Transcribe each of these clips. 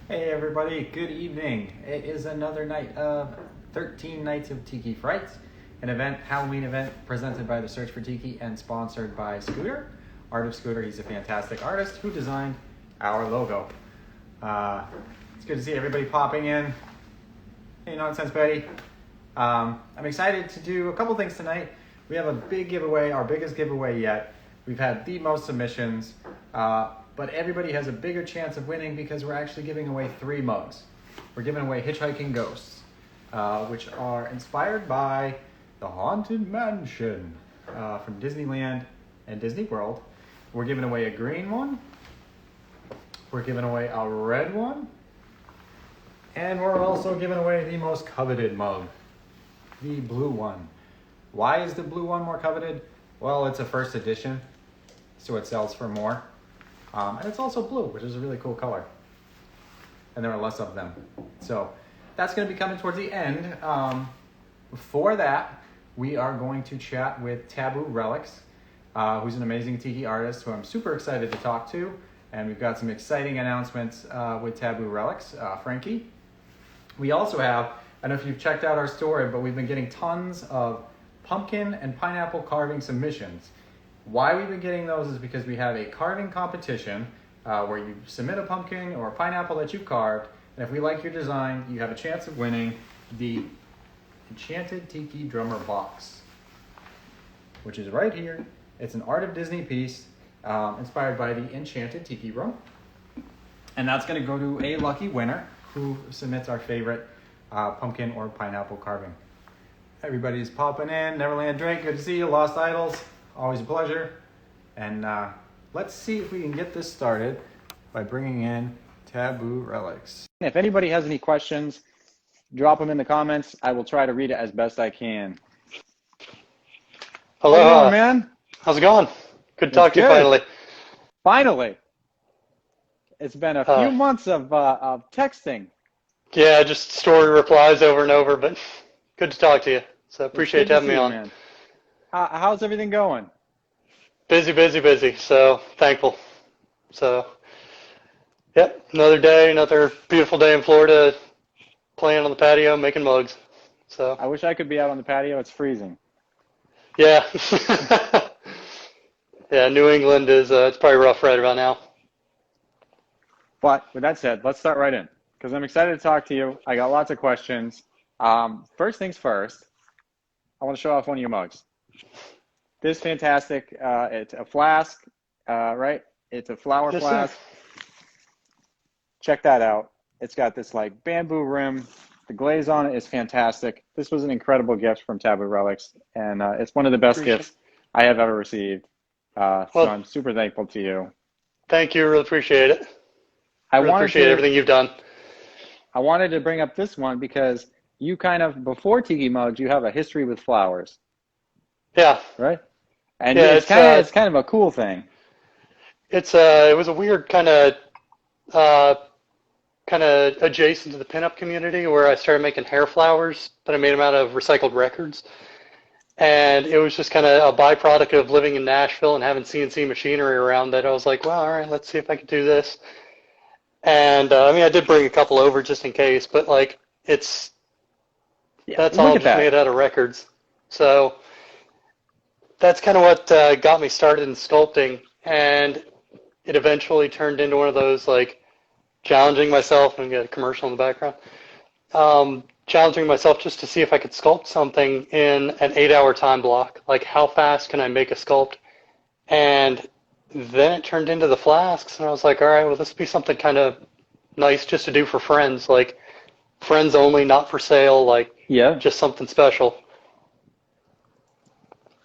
Hey everybody, good evening. It is another night of 13 Nights of Tiki Frights, an Halloween event presented by the Search for Tiki and sponsored by Scooter. Art of Scooter, he's a fantastic artist who designed our logo. It's good to see everybody popping in. Hey Nonsense Betty. I'm excited to do a couple things tonight. We have a big giveaway, our biggest giveaway yet. We've had the most submissions. But everybody has a bigger chance of winning because we're actually giving away 3 mugs. We're giving away Hitchhiking Ghosts, which are inspired by the Haunted Mansion from Disneyland and Disney World. We're giving away a green one. We're giving away a red one. And we're also giving away the most coveted mug, the blue one. Why is the blue one more coveted? Well, it's a first edition, so it sells for more. And it's also blue, which is a really cool color. And there are less of them. So that's going to be coming towards the end. Before that, we are going to chat with Taboo Relics, who's an amazing tiki artist who I'm super excited to talk to. And we've got some exciting announcements with Taboo Relics, Franky. We also have, I don't know if you've checked out our story, but we've been getting tons of pumpkin and pineapple carving submissions. Why we've been getting those is because we have a carving competition where you submit a pumpkin or a pineapple that you've carved, and if we like your design, you have a chance of winning the Enchanted Tiki Drummer Box, which is right here. It's an Art of Disney piece inspired by the Enchanted Tiki Room, and that's going to go to a lucky winner who submits our favorite pumpkin or pineapple carving. Everybody's popping in. Neverland Drake, good to see you. Lost Idols. Always a pleasure. And let's see if we can get this started by bringing in Taboo Relics. If anybody has any questions, drop them in the comments. I will try to read it as best I can. Hello, how you doing, man? How's it going? Good to talk to you finally. Finally. It's been a few months of texting. Yeah, just story replies over and over, but good to talk to you. So appreciate you having me on. Man. How's everything going? Busy. So thankful. So, yep, another day, another beautiful day in Florida, playing on the patio, making mugs. So I wish I could be out on the patio. It's freezing. Yeah. Yeah, New England is it's probably rough right about now. But with that said, let's start right in because I'm excited to talk to you. I got lots of questions. First things first, I want to show off one of your mugs. This is fantastic. It's a flask, right? It's a flower flask. Sir. Check that out. It's got this like bamboo rim. The glaze on it is fantastic. This was an incredible gift from Taboo Relics, and it's one of the best gifts I have ever received. So I'm super thankful to you. Thank you. Really appreciate it. I really appreciate everything you've done. I wanted to bring up this one because you kind of, before Tiki Mugs, you have a history with flowers. Yeah. Right? And yeah, it's kind of a cool thing. It was a weird kind of adjacent to the pinup community where I started making hair flowers, but I made them out of recycled records. And it was just kind of a byproduct of living in Nashville and having CNC machinery around that I was like, well, all right, let's see if I can do this. And I mean, I did bring a couple over just in case, but like that's all just made out of records. So that's kind of what got me started in sculpting, and it eventually turned into one of those like challenging myself, and get a commercial in the background, challenging myself just to see if I could sculpt something in an 8-hour time block. Like, how fast can I make a sculpt? And then it turned into the flasks, and I was like, all right, well, this would be something kind of nice just to do for friends, like friends only, not for sale, like just something special.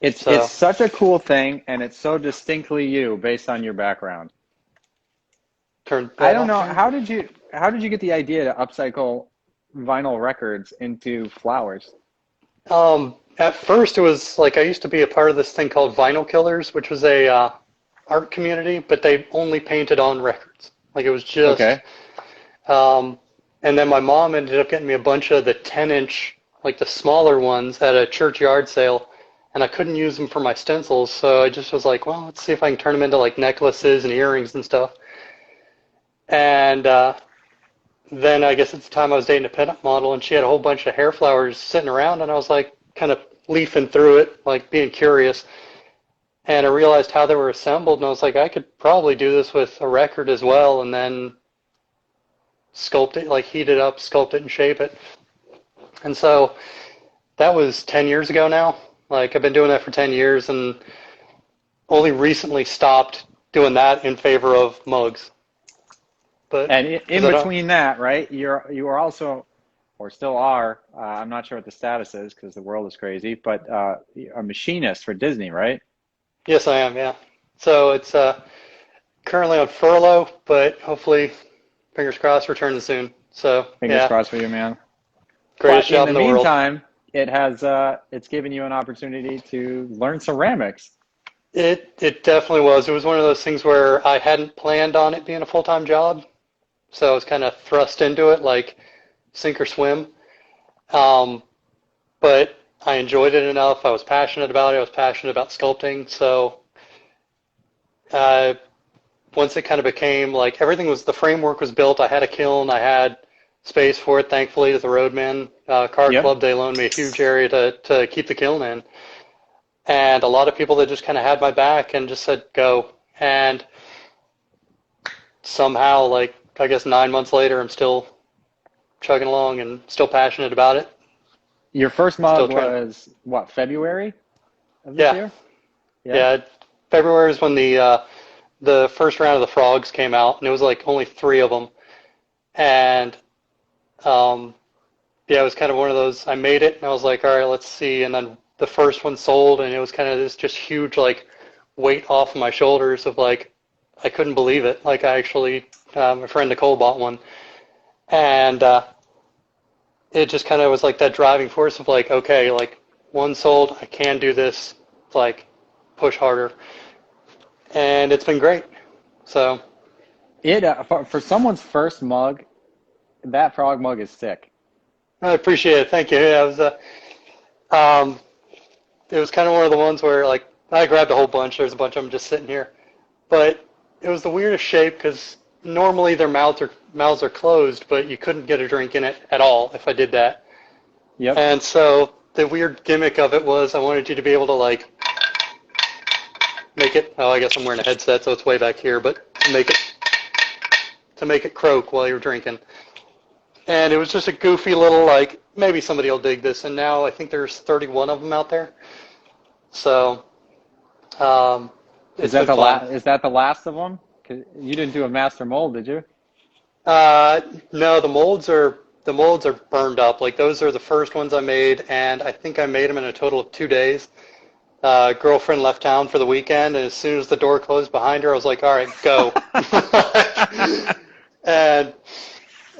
It's such a cool thing, and it's so distinctly you based on your background. I don't know, how did you get the idea to upcycle vinyl records into flowers? At first, it was like I used to be a part of this thing called Vinyl Killers, which was a art community, but they only painted on records. Like, it was just and then my mom ended up getting me a bunch of the 10-inch, like the smaller ones, at a church yard sale. And I couldn't use them for my stencils, so I just was like, well, let's see if I can turn them into like necklaces and earrings and stuff. And then I guess at the time I was dating a pinup model, and she had a whole bunch of hair flowers sitting around, and I was like kind of leafing through it, like being curious. And I realized how they were assembled, and I was like, I could probably do this with a record as well, and then sculpt it, like heat it up, sculpt it, and shape it. And so that was 10 years ago now. Like I've been doing that for 10 years, and only recently stopped doing that in favor of mugs. But And in between that, right, you are also, or still are, I'm not sure what the status is because the world is crazy, but a machinist for Disney, right? Yes, I am. Yeah. So it's currently on furlough, but hopefully, fingers crossed, returning soon. So Fingers crossed for you, man. Greatest But job in in the the world. meantime, it's given you an opportunity to learn ceramics. It definitely was. It was one of those things where I hadn't planned on it being a full-time job, so I was kind of thrust into it like sink or swim. But I enjoyed it enough. I was passionate about it. I was passionate about sculpting. So once it kind of became like everything was, the framework was built. I had a kiln. I had space for it, thankfully, as the roadman. Card Yep. Club, they loaned me a huge area to keep the kiln in. And a lot of people that just kind of had my back and just said, go. And somehow, like, I guess 9 months later, I'm still chugging along and still passionate about it. Your first Still mug trying. was, what, February of this year? Yeah. February is when the first round of the frogs came out, and it was like only 3 of them. And yeah, it was kind of one of those. I made it, and I was like, all right, let's see. And then the first one sold, and it was kind of this just huge like weight off of my shoulders of like I couldn't believe it. Like I actually, my friend Nicole bought one, and it just kind of was like that driving force of like, okay, like one sold, I can do this, like push harder, and it's been great. So It for someone's first mug, that frog mug is sick. I appreciate it. Thank you. Yeah, it was kind of one of the ones where like I grabbed a whole bunch. There's a bunch of them just sitting here, but it was the weirdest shape because normally their mouths are closed, but you couldn't get a drink in it at all if I did that. Yep. And so the weird gimmick of it was I wanted you to be able to like make it. Oh, I guess I'm wearing a headset, so it's way back here, but to make it croak while you're drinking. And it was just a goofy little like maybe somebody will dig this. And now I think there's 31 of them out there. So Is that the last? Is that the last of them? 'Cause you didn't do a master mold, did you? No, the molds are burned up. Like those are the first ones I made, and I think I made them in a total of 2 days. Girlfriend left town for the weekend, and as soon as the door closed behind her, I was like, all right, go. And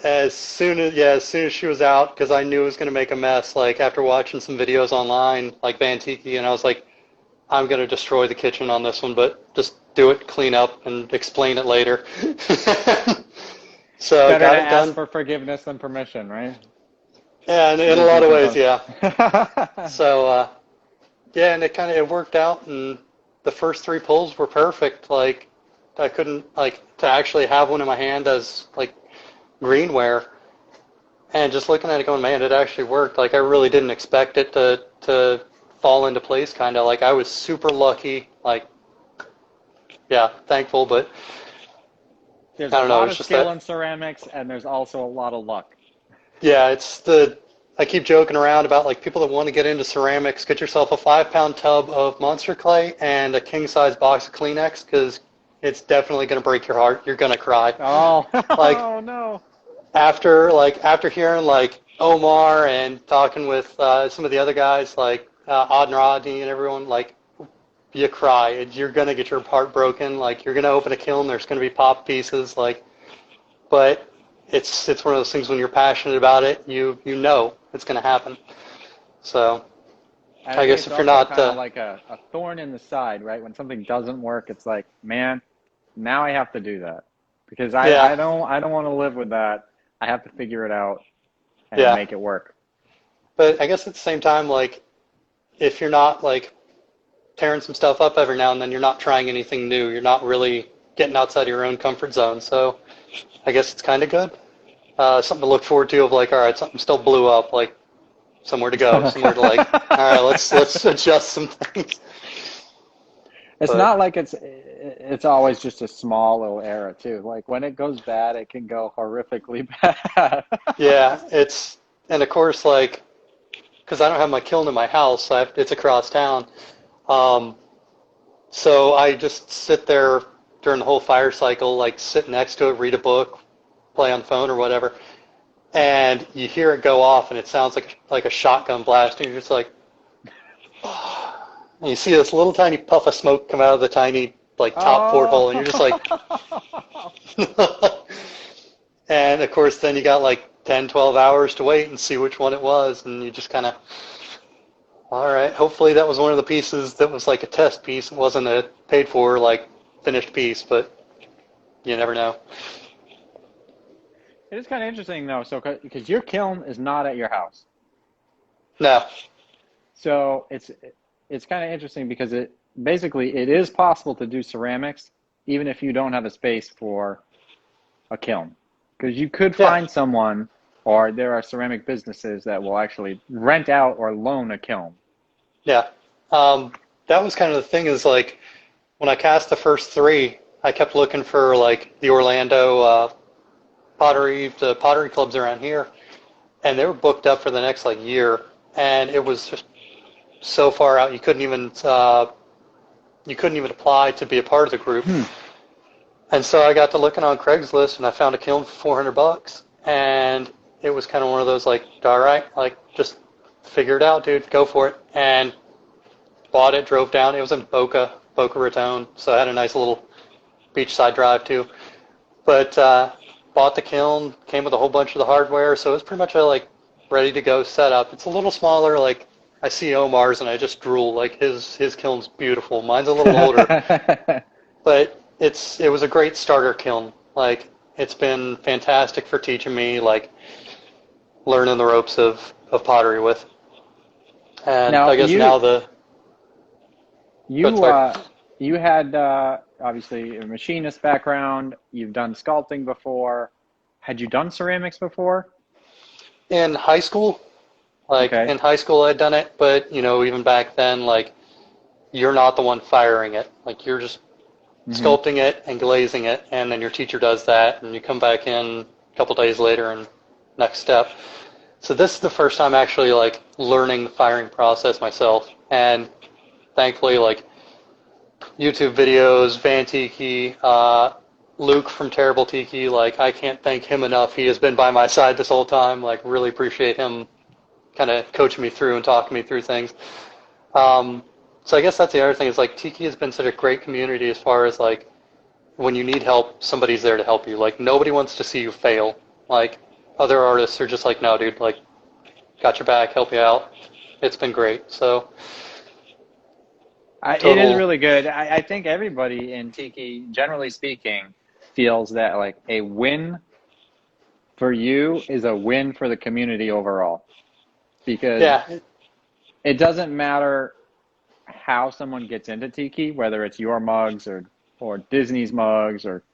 as soon as she was out, because I knew it was going to make a mess, like after watching some videos online, like Van Tiki, and I was like, I'm going to destroy the kitchen on this one, but just do it, clean up, and explain it later. So Better got to it ask done. for forgiveness than permission, right? Yeah, in a lot of ways, yeah. So yeah, and it worked out, and the first 3 pulls were perfect. Like I couldn't like to actually have one in my hand as like greenware, and just looking at it going, man, it actually worked. Like I really didn't expect it to fall into place. Kind of like I was super lucky. Like yeah, thankful, but There's I a don't know. lot It's of just skill that. in ceramics, and there's also a lot of luck. Yeah, I keep joking around about like people that want to get into ceramics, get yourself a 5-pound tub of Monster Clay and a king-size box of Kleenex because it's definitely going to break your heart. You're going to cry. Oh, Like oh no. after hearing like Omar and talking with some of the other guys like Odd and Rodney and everyone, like you cry. You're going to get your heart broken. Like you're going to open a kiln, there's going to be pop pieces. Like, but it's one of those things when you're passionate about it, you know it's going to happen. So And I think guess it's if you're also not, kind of like a thorn in the side, right? When something doesn't work, it's like, man, now I have to do that because yeah, I don't want to live with that. I have to figure it out and yeah. make it work. But I guess at the same time, like if you're not like tearing some stuff up every now and then, you're not trying anything new. You're not really getting outside of your own comfort zone. So I guess it's kind of good. something to look forward to of like, all right, something still blew up, like somewhere to go, somewhere to like, all right, let's adjust some things. It's But not like it's always just a small little error too. Like when it goes bad, it can go horrifically bad. yeah, and of course, like, because I don't have my kiln in my house, it's across town. Um, so I just sit there during the whole fire cycle, like sit next to it, read a book, play on the phone or whatever, and you hear it go off, and it sounds like a shotgun blast, and you're just like, and you see this little tiny puff of smoke come out of the tiny like top porthole, and you're just like, Oh. and of course then you got like 10, 12 hours to wait and see which one it was, and you just kind of, all right, hopefully that was one of the pieces that was like a test piece. It wasn't a paid for like finished piece, but you never know. It is kind of interesting though, so because your kiln is not at your house, No. so it's kind of interesting because it is possible to do ceramics even if you don't have a space for a kiln, because you could Yeah. find someone, or there are ceramic businesses that will actually rent out or loan a kiln. Yeah. That was kind of the thing is like when I cast the first three, I kept looking for like the Orlando the pottery clubs around here, and they were booked up for the next like year, and it was just so far out you couldn't even apply to be a part of the group. And so I got to looking on Craigslist, and I found a kiln for $400, and it was kind of one of those like, all right, like just figure it out, dude, go for it, and bought it, drove down. It was in Boca Raton, so I had a nice little beachside drive too. But bought the kiln, came with a whole bunch of the hardware, so it was pretty much a like ready to go setup. It's a little smaller, like I see Omar's and I just drool. Like his kiln's beautiful. Mine's a little older, but it was a great starter kiln. Like it's been fantastic for teaching me like learning the ropes of pottery with. And Now I guess you had obviously a machinist background. You've done sculpting before. Had you done ceramics before? in high school, like Okay. in high school I'd done it, but you know even back then like you're not the one firing it. Like you're just Hmm. sculpting it and glazing it, and then your teacher does that, and you come back in a couple days later and next step. So this is the first time actually like learning the firing process myself, and thankfully like YouTube videos, Van Tiki, Luke from Terrible Tiki, like I can't thank him enough. He has been by my side this whole time. Like really appreciate him kind of coaching me through and talking me through things. So I guess that's the other thing is like Tiki has been such a great community as far as like when you need help, somebody's there to help you. Like nobody wants to see you fail. Like other artists are just like, no, dude, like got your back, help you out. It's been great. So It is total, really good. I think everybody in Tiki, generally speaking, feels that like a win for you is a win for the community overall, because yeah, it doesn't matter how someone gets into Tiki, whether it's your mugs or Disney's mugs or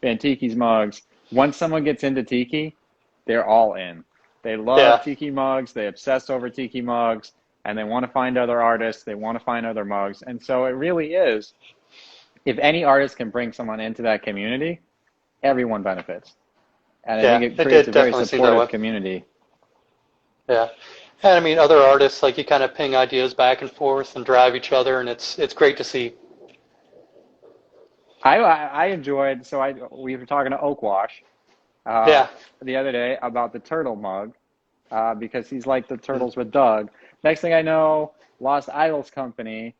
Bantiki's mugs. Once someone gets into Tiki, they're all in. They love yeah, Tiki mugs. They obsess over Tiki mugs, and they want to find other artists. They want to find other mugs, and so it really is. If any artist can bring someone into that community, everyone benefits, and I think yeah. it It creates did a very definitely seem that way. supportive community. Yeah. And I mean, other artists, like you kind of ping ideas back and forth and drive each other, and it's great to see. I enjoyed. So we were talking to Oakwash uh, Yeah, the other day about the turtle mug, because he's like the turtles with Doug. Next thing I know, Lost Idols Company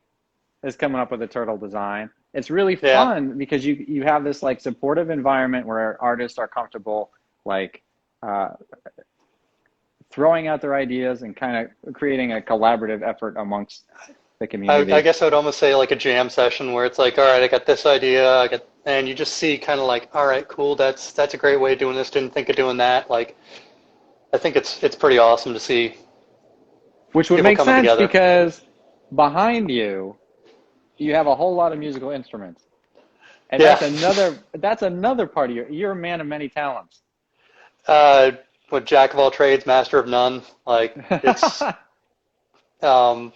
is coming up with a turtle design. It's really yeah, fun because you have this like supportive environment where artists are comfortable like uh, throwing out their ideas and kind of creating a collaborative effort amongst the I community. guess I would almost say like a jam session where it's like, all right, I got this idea, and you just see kind of like, all right, cool, that's a great way of doing this. Didn't think of doing that. Like, I think it's pretty awesome to see Which would people make coming sense together. because behind you have a whole lot of musical instruments. And Yeah, that's another part of you're a man of many talents. With jack of all trades, master of none. Like it's um,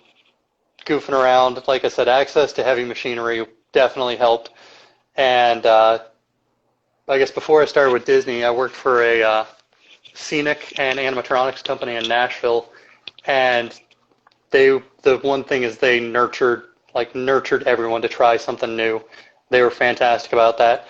goofing around. Like I said, access to heavy machinery definitely helped. And I guess before I started with Disney, I worked for a scenic and animatronics company in Nashville, and the one thing is they nurtured everyone to try something new. They were fantastic about that.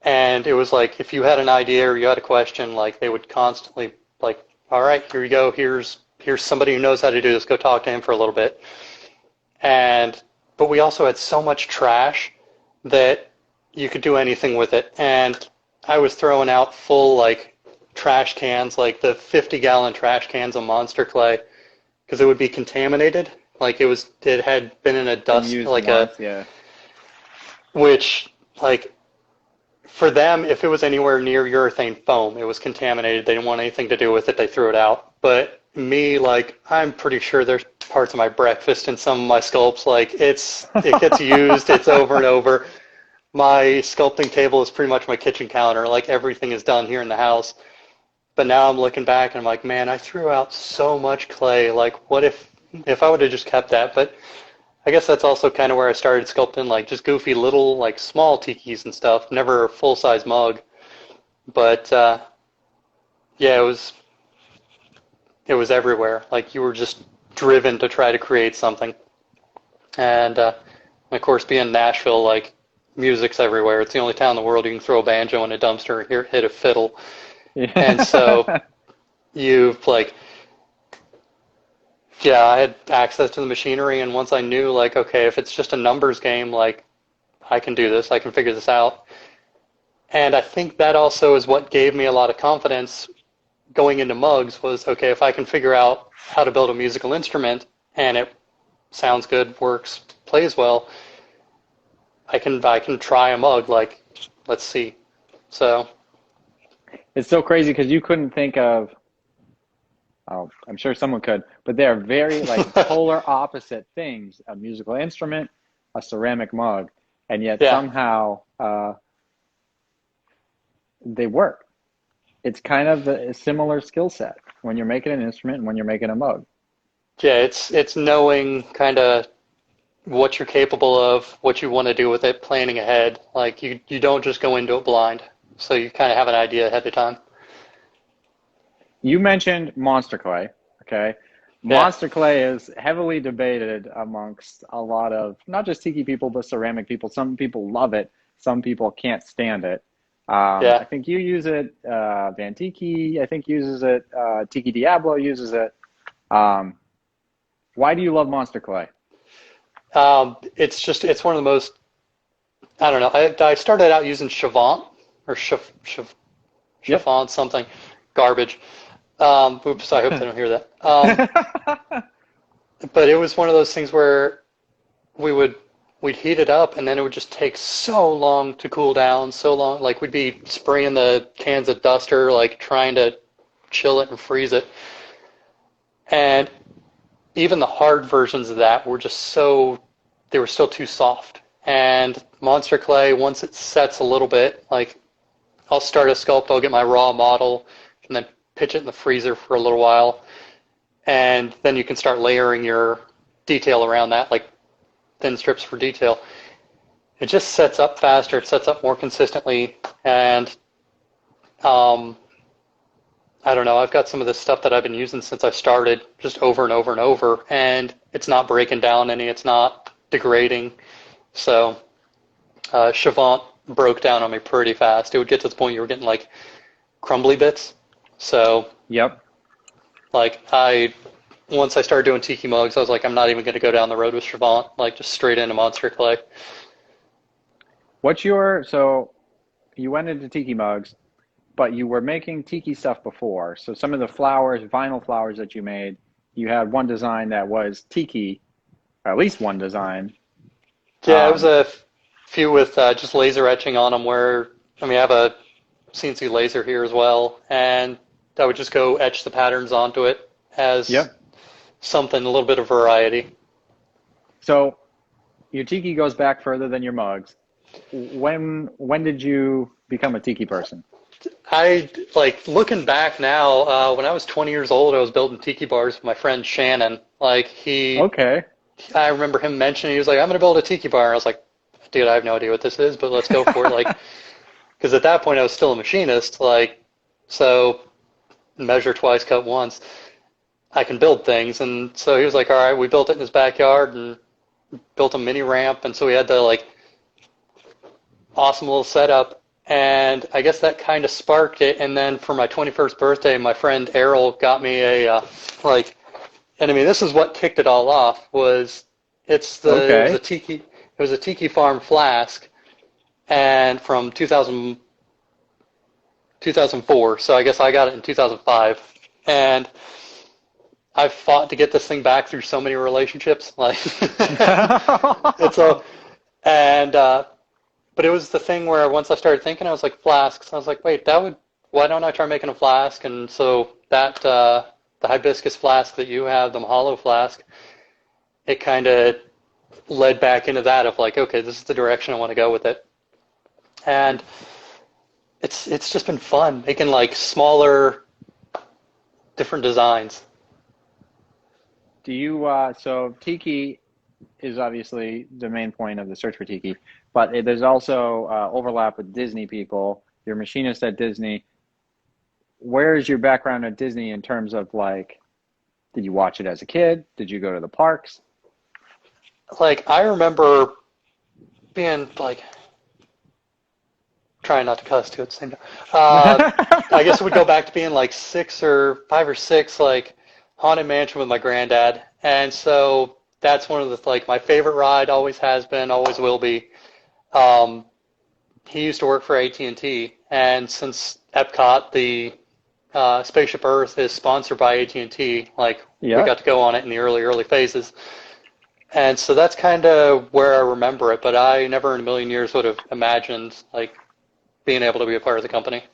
And it was like if you had an idea or you had a question, like they would constantly like, all right, here you go. Here's somebody who knows how to do this. Go talk to him for a little bit. But we also had so much trash that you could do anything with it. And I was throwing out full like trash cans, like the 50-gallon trash cans of Monster Clay, because it would be contaminated. Like it had been in a dust, like once, yeah. Which like for them, if it was anywhere near urethane foam, it was contaminated. They didn't want anything to do with it. They threw it out. But me, like, I'm pretty sure there's parts of my breakfast in some of my sculpts. Like, it gets used. It's over and over. My sculpting table is pretty much my kitchen counter. Like, everything is done here in the house. But now I'm looking back and I'm like, man, I threw out so much clay. Like, what if I would have just kept that? But I guess that's also kind of where I started sculpting, like just goofy little, like small tikis and stuff. Never a full-size mug, but yeah, it was everywhere. Like you were just driven to try to create something. And of course, being in Nashville, like music's everywhere. It's the only town in the world you can throw a banjo in a dumpster and hit a fiddle. Yeah. And so you've like. Yeah, I had access to the machinery, and once I knew, like, okay, if it's just a numbers game, like, I can do this, I can figure this out. And I think that also is what gave me a lot of confidence going into mugs was, okay, if I can figure out how to build a musical instrument, and it sounds good, works, plays well, I can try a mug, like, let's see. So. It's so crazy because you couldn't think of, oh, I'm sure someone could, but they're very like polar opposite things, a musical instrument, a ceramic mug, and yet somehow they work. It's kind of a similar skill set when you're making an instrument and when you're making a mug. Yeah, it's knowing kind of what you're capable of, what you want to do with it, planning ahead. Like you don't just go into it blind, so you kind of have an idea ahead of time. You mentioned Monster Clay, okay? Yeah. Monster Clay is heavily debated amongst a lot of, not just tiki people, but ceramic people. Some people love it. Some people can't stand it. I think you use it. Van Tiki, I think, uses it. Tiki Diablo uses it. Why do you love Monster Clay? It's one of the most, I don't know. I started out using Chavant or Chiffon something, garbage. Oops, I hope they don't hear that. But it was one of those things where we'd heat it up and then it would just take so long to cool down, so long. Like we'd be spraying the cans of duster, like trying to chill it and freeze it. And even the hard versions of that were just they were still too soft. And Monster Clay, once it sets a little bit, like I'll start a sculpt, I'll get my raw model, and then pitch it in the freezer for a little while, and then you can start layering your detail around that, like thin strips for detail. It just sets up faster, it sets up more consistently, and I don't know, I've got some of this stuff that I've been using since I started just over and over and over, and it's not breaking down any, it's not degrading. So Chavant broke down on me pretty fast. It would get to the point you were getting like crumbly bits. So, yep. Like once I started doing tiki mugs, I was like, I'm not even going to go down the road with Chavant, like just straight into Monster Clay. So you went into tiki mugs, but you were making tiki stuff before. So some of the flowers, vinyl flowers that you made, you had one design that was tiki, or at least one design. Yeah, it was a few with just laser etching on them where, I have a CNC laser here as well, and I would just go etch the patterns onto it as something, a little bit of variety. So your tiki goes back further than your mugs. When did you become a tiki person? I like looking back now. When I was 20 years old, I was building tiki bars with my friend Shannon. Okay. I remember him mentioning he was like, "I'm gonna build a tiki bar." And I was like, "Dude, I have no idea what this is, but let's go for it." Because at that point I was still a machinist. So measure twice, cut once. I can build things, and so he was like, "All right." We built it in his backyard and built a mini ramp, and so we had the awesome little setup. And I guess that kind of sparked it. And then for my 21st birthday, my friend Errol got me and I mean, this is what kicked it all off. Okay. It was a tiki farm flask, and from 2004. So I guess I got it in 2005, and I've fought to get this thing back through so many relationships. It's a and but it was the thing where once I started thinking, I was like, flasks. I was like, wait, why don't I try making a flask? And so the hibiscus flask that you have, the Mahalo flask, it kind of led back into that of okay, this is the direction I want to go with it. And it's just been fun making smaller, different designs. Do you, so Tiki is obviously the main point of the search for Tiki, but there's also overlap with Disney people. You're a machinist at Disney. Where is your background at Disney in terms of did you watch it as a kid? Did you go to the parks? I remember being trying not to cuss too at the same time. I guess it would go back to being 5 or 6, Haunted Mansion with my granddad. And so that's one of the, my favorite ride, always has been, always will be. He used to work for AT&T, and since Epcot, the Spaceship Earth is sponsored by AT&T, we got to go on it in the early phases. And so that's kind of where I remember it, but I never in a million years would have imagined, being able to be a part of the company.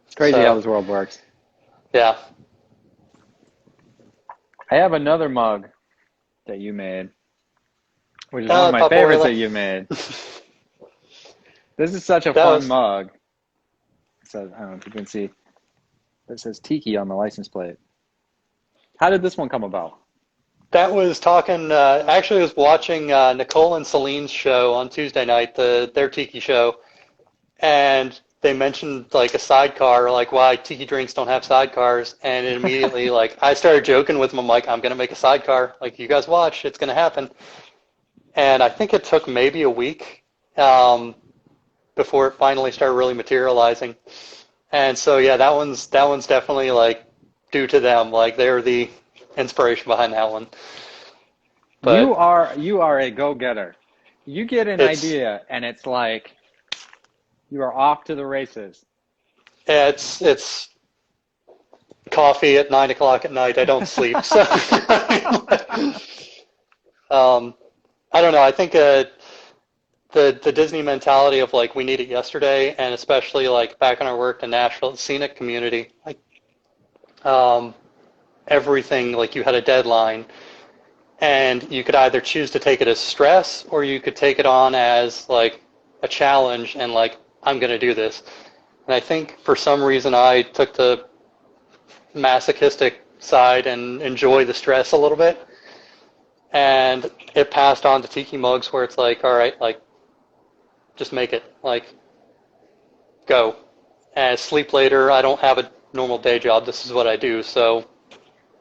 It's crazy how this world works. Yeah. I have another mug that you made, which is one of my favorites that you made. This is such a fun mug. It says, I don't know if you can see, it says Tiki on the license plate. How did this one come about? That was talking, actually I was watching Nicole and Celine's show on Tuesday night, their Tiki show, and they mentioned a sidecar, why Tiki drinks don't have sidecars, and it immediately, I started joking with them, I'm like, I'm going to make a sidecar, you guys watch, it's going to happen. And I think it took maybe a week before it finally started really materializing. And so, yeah, that one's definitely, due to them, they're the inspiration behind that one. But you are a go-getter. You get an idea, and it's you are off to the races. It's coffee at 9 o'clock at night. I don't sleep. So I don't know. I think the Disney mentality of we need it yesterday, and especially back when I worked in Nashville, the scenic community, everything you had a deadline, and you could either choose to take it as stress or you could take it on as a challenge and I'm going to do this. And I think for some reason I took the masochistic side and enjoy the stress a little bit, and it passed on to Tiki mugs where it's all right, just make it, go and sleep later. I don't have a normal day job. This is what I do, so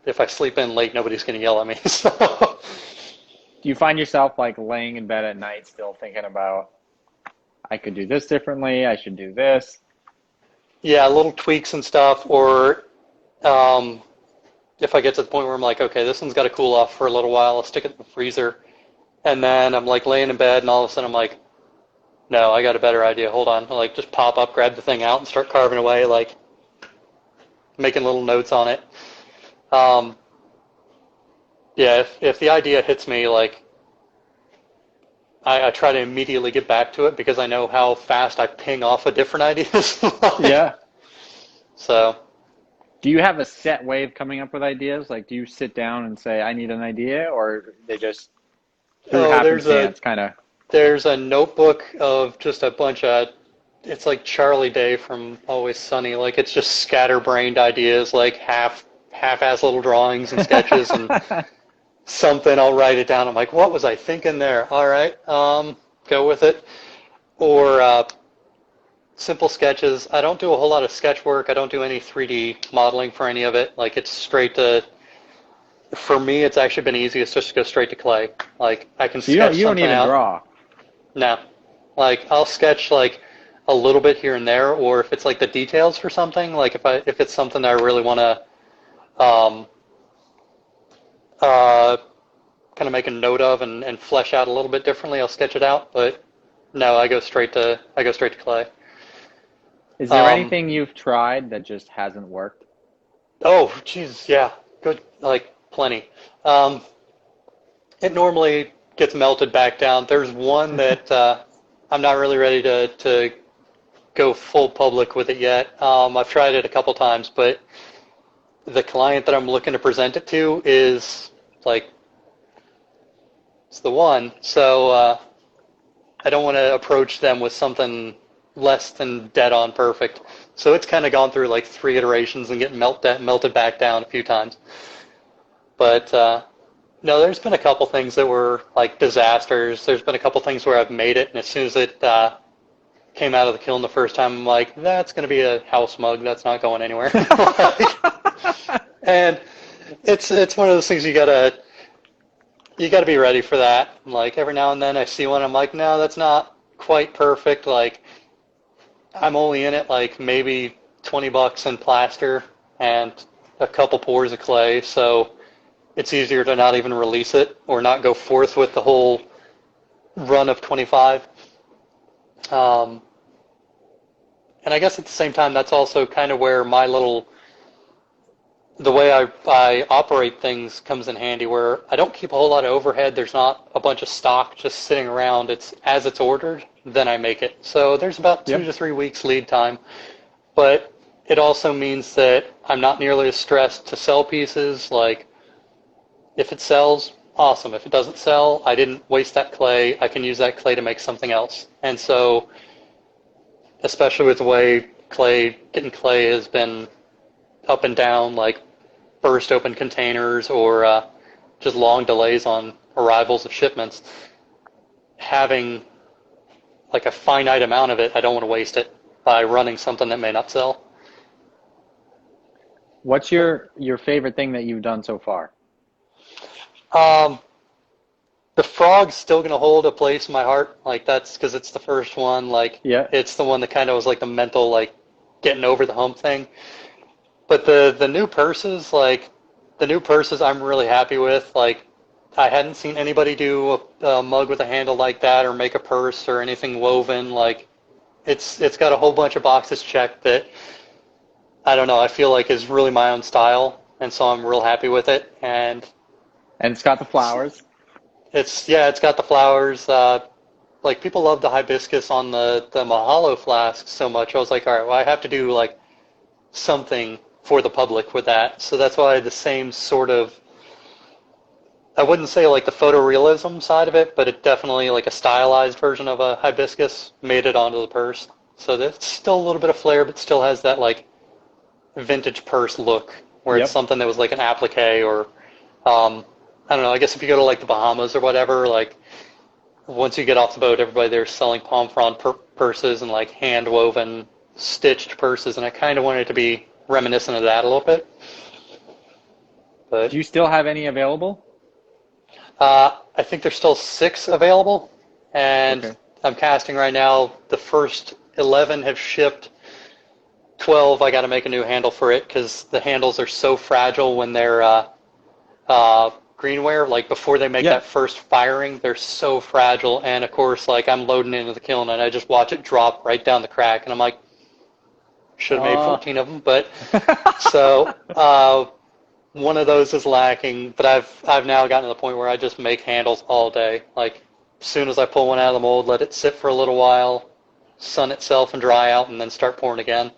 if I sleep in late, nobody's going to yell at me. So. Do you find yourself laying in bed at night still thinking about, I could do this differently, I should do this? Yeah, little tweaks and stuff, or if I get to the point where I'm okay, this one's got to cool off for a little while, I'll stick it in the freezer. And then I'm laying in bed, and all of a sudden I'm no, I got a better idea. Hold on. I'll just pop up, grab the thing out, and start carving away, making little notes on it. Yeah, if the idea hits me, I try to immediately get back to it because I know how fast I ping off of different ideas. Yeah. So. Do you have a set way of coming up with ideas? Do you sit down and say, I need an idea, or they just through happenstance kind of? There's a notebook of just a bunch of it's like Charlie Day from Always Sunny. Like it's just scatterbrained ideas, like half-ass little drawings and sketches and something. I'll write it down. I'm like, what was I thinking there? All right, go with it. Or simple sketches. I don't do a whole lot of sketch work. I don't do any 3D modeling for any of it. Like it's straight to. For me, it's actually been easiest just to go straight to clay. Like I can sketch something out. You don't even draw. No, like I'll sketch like a little bit here and there, or if it's like the details for something, like if it's something that I really want to kind of make a note of and flesh out a little bit differently, I'll sketch it out. But no, I go straight to clay. Is there anything you've tried that just hasn't worked? Oh, geez, yeah, good, like plenty. It normally gets melted back down. There's one that I'm not really ready to go full public with it yet. I've tried it a couple times, but the client that I'm looking to present it to is like, it's the one. So I don't want to approach them with something less than dead on perfect. So it's kind of gone through like 3 iterations and getting melted back down a few times. But no, there's been a couple things that were like disasters. There's been a couple things where I've made it, and as soon as it came out of the kiln the first time, I'm like, that's going to be a house mug. That's not going anywhere. And it's one of those things you gotta be ready for that. Like every now and then I see one, I'm like, no, that's not quite perfect. Like I'm only in it like maybe $20 in plaster and a couple pours of clay, so it's easier to not even release it or not go forth with the whole run of 25. And I guess at the same time, that's also kind of where the way I operate things comes in handy, where I don't keep a whole lot of overhead. There's not a bunch of stock just sitting around. It's as it's ordered, then I make it. So there's about 2 to 3 weeks lead time. But it also means that I'm not nearly as stressed to sell pieces. Like, if it sells, awesome. If it doesn't sell, I didn't waste that clay. I can use that clay to make something else. And so, especially with the way getting clay has been up and down, like burst open containers or just long delays on arrivals of shipments, having like a finite amount of it, I don't want to waste it by running something that may not sell. What's your favorite thing that you've done so far? The frog's still going to hold a place in my heart. Like that's because it's the first one. Like it's the one that kind of was like the mental, like getting over the hump thing. But the new purses, I'm really happy with. Like I hadn't seen anybody do a mug with a handle like that or make a purse or anything woven. Like it's got a whole bunch of boxes checked that I don't know, I feel like is really my own style, and so I'm real happy with it. And it's got the flowers. It's got the flowers. Like people love the hibiscus on the Mahalo flask so much. I was like, all right, well, I have to do like something for the public with that. So that's why the same sort of, I wouldn't say like the photorealism side of it, but it definitely like a stylized version of a hibiscus made it onto the purse. So there's still a little bit of flair, but still has that like vintage purse look where it's something that was like an applique or I don't know, I guess if you go to like the Bahamas or whatever, like once you get off the boat, everybody there's selling palm frond purses and like hand woven stitched purses, and I kind of wanted it to be reminiscent of that a little bit. But do you still have any available? I think there's still 6 available, and I'm casting right now. The first 11 have shipped. 12, I got to make a new handle for it because the handles are so fragile when they're greenware. Like before they make that first firing, they're so fragile. And of course, like I'm loading into the kiln and I just watch it drop right down the crack, and I'm like, should have made 14 of them. But so one of those is lacking. But I've now gotten to the point where I just make handles all day. Like as soon as I pull one out of the mold, let it sit for a little while, sun itself and dry out, and then start pouring again.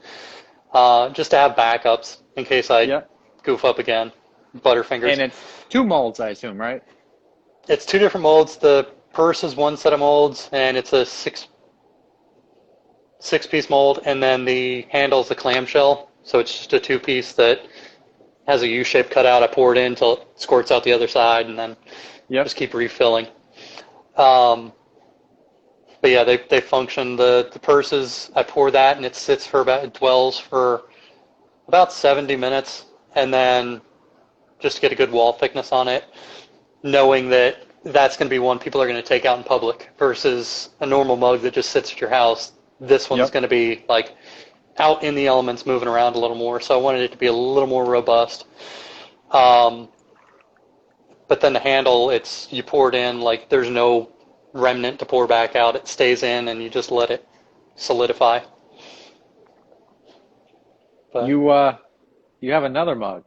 Just to have backups in case I goof up again. Butterfingers. And it's 2 molds, I assume, right? It's 2 different molds. The purse is 1 set of molds, and it's a 6-piece mold, and then the handle's the clamshell. So it's just a 2-piece that has a U-shaped cutout. I pour it in until it squirts out the other side, and then just keep refilling. But yeah, they function. The purses, I pour that, and it dwells for about 70 minutes, and then just to get a good wall thickness on it, knowing that that's going to be one people are going to take out in public versus a normal mug that just sits at your house. This one's going to be like out in the elements, moving around a little more. So I wanted it to be a little more robust. But then the handle, you pour it in, like there's no remnant to pour back out. It stays in, and you just let it solidify. But, you have another mug.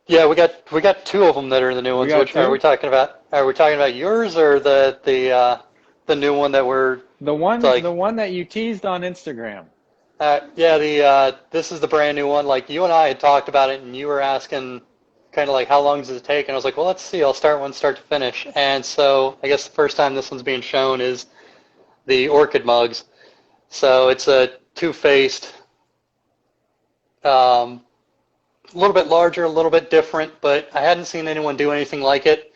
Yeah, we got 2 of them that are the new ones. Which are we talking about? Are we talking about yours or the new one that we're the one that you teased on Instagram? Yeah, this is the brand new one. Like you and I had talked about it, and you were asking kind of like how long does it take, and I was like, well, let's see. I'll start one start to finish. And so I guess the first time this one's being shown is the orchid mugs. So it's a 2-faced. A little bit larger, a little bit different, but I hadn't seen anyone do anything like it.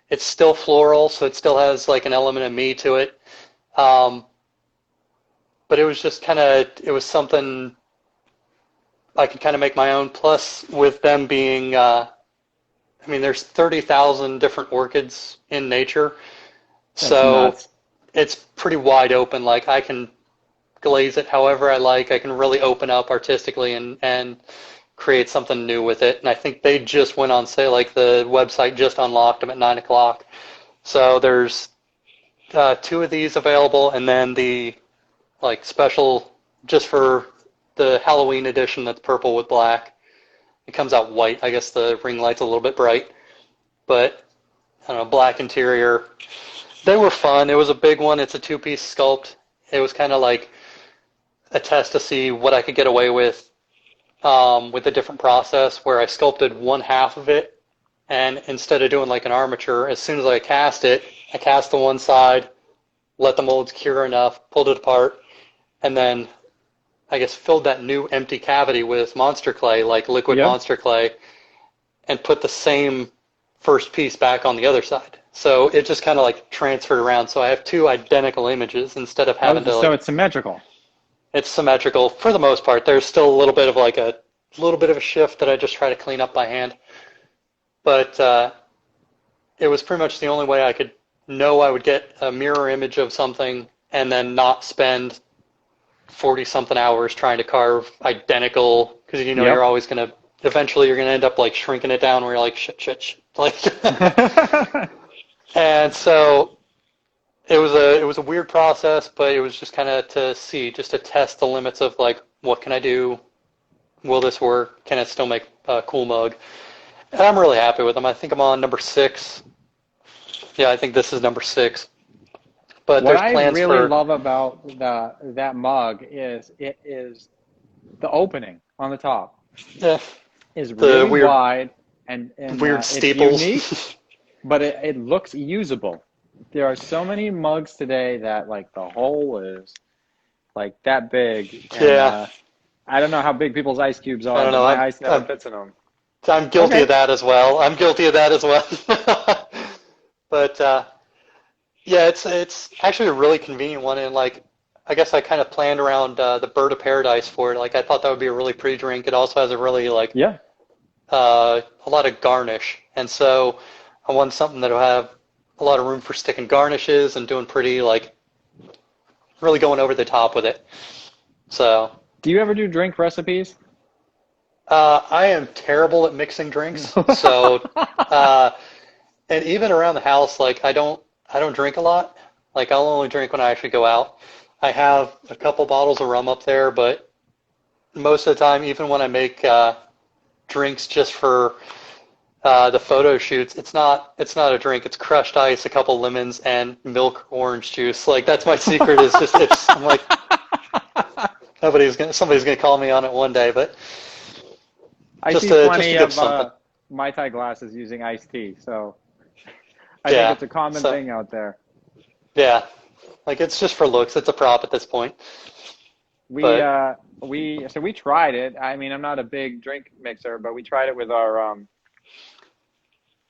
It's still floral, so it still has like an element of me to it. But it was just it was something I could kind of make my own. Plus, with them being, there's 30,000 different orchids in nature. So it's pretty wide open. Like I can glaze it however I like. I can really open up artistically and create something new with it. And I think they just went on sale, like the website just unlocked them at 9 o'clock. So there's 2 of these available, and then the like special just for the Halloween edition that's purple with black. It comes out white. I guess the ring light's a little bit bright, but I don't know, black interior. They were fun. It was a big one. It's a 2-piece sculpt. It was kind of like a test to see what I could get away with a different process where I sculpted one half of it, and instead of doing like an armature, as soon as I cast it, I cast the one side, let the molds cure enough, pulled it apart, and then I guess filled that new empty cavity with monster clay, like liquid monster clay, and put the same first piece back on the other side. So it just kind of like transferred around. So I have 2 identical images instead of having to. So it's symmetrical. It's symmetrical for the most part. There's still a little bit of a shift that I just try to clean up by hand. But it was pretty much the only way I could know I would get a mirror image of something and then not spend 40-something hours trying to carve identical, because you're always going to, eventually you're going to end up like shrinking it down where you're like, shit. Like, and so it was a weird process, but it was just kind of to test the limits of like, what can I do? Will this work? Can it still make a cool mug? And I'm really happy with them. I think I'm on number 6. Yeah, I think this is number 6. But what there's plans I really love about that mug is it is the opening on the top. Yeah. Is really weird, wide and weird steeples. It's unique, but it looks usable. There are so many mugs today that like the hole is like that big. And, I don't know how big people's ice cubes are. I don't know. My ice never fits in them. I'm guilty of that as well. But yeah, it's actually a really convenient one, and like I guess I kind of planned around the Bird of Paradise for it. Like I thought that would be a really pretty drink. It also has a really like a lot of garnish, and so I want something that'll have a lot of room for sticking garnishes and doing pretty like really going over the top with it. So. Do you ever do drink recipes? I am terrible at mixing drinks. So, and even around the house, like I don't drink a lot. Like I'll only drink when I actually go out. I have a couple bottles of rum up there, but most of the time, even when I make drinks just for the photo shoots, it's not a drink. It's crushed ice, a couple lemons, and milk or orange juice. Like that's my secret. Is just I'm like. Somebody's gonna call me on it one day, but I see plenty of Mai Tai glasses using iced tea, so I think it's a common thing out there. Yeah, Like, it's just for looks. It's a prop at this point. We But we tried it. I mean, I'm not a big drink mixer, but we tried it with our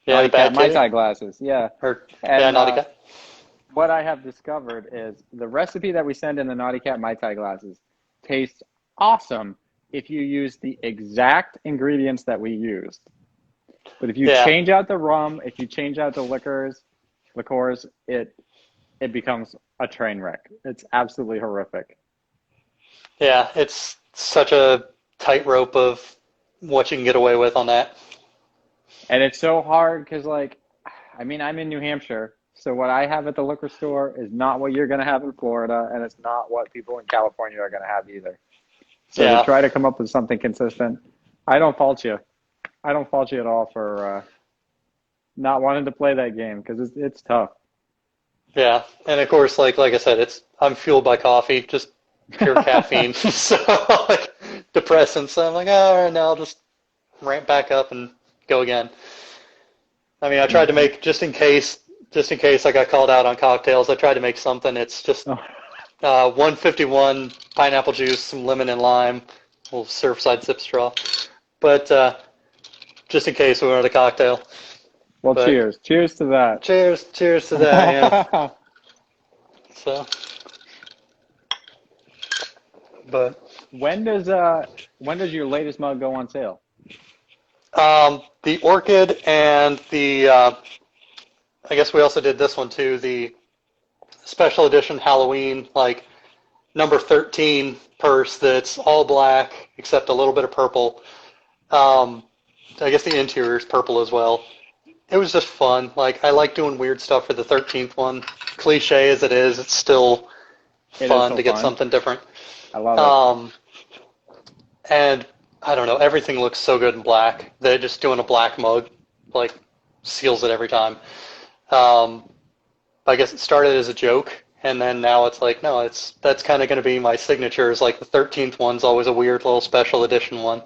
yeah, the Naughty Cat bad Mai kitty, Tai glasses. Yeah, or yeah, and Naughty Cat. what I have discovered is the recipe that we send in the Naughty Cat Mai Tai glasses tastes awesome if you use the exact ingredients that we used. But if you Yeah, change out the rum, if you change out the liqueurs, it becomes a train wreck. It's absolutely horrific. yeah. It's such a tightrope of what you can get away with on that. And it's so hard because, like, I mean, I'm in New Hampshire, so what I have at the liquor store is not what you're going to have in Florida, and it's not what people in California are going to have either. So to Yeah, try to come up with something consistent, I don't fault you. I don't fault you at all for not wanting to play that game because it's tough. yeah. And of course, like I said, I'm fueled by coffee, just pure caffeine. So like depressing. So I'm like, all right, now I'll just ramp back up and go again. I mean, I tried to make just in case I got called out on cocktails. I tried to make something. It's just Oh, 151 pineapple juice, some lemon and lime, a little Surfside sip straw. But just in case we wanted a cocktail. well, But cheers. Cheers to that. cheers to that. Yeah. So, but When does your latest mug go on sale? the orchid and the I guess we also did this one too. The special edition Halloween, like number 13 purse that's all black except a little bit of purple. Um, I guess the interior is purple as well. It was just fun. Like, I like doing weird stuff for the 13th one. Cliche as it is, it's still It is fun so to get fun. something different. I love it. Um, and I don't know, everything looks so good in black. They're just doing a black mug, like, seals it every time. Um, I guess it started as a joke, and then now it's like, no, that's kind of going to be my signature. Is like the 13th one's always a weird little special edition one.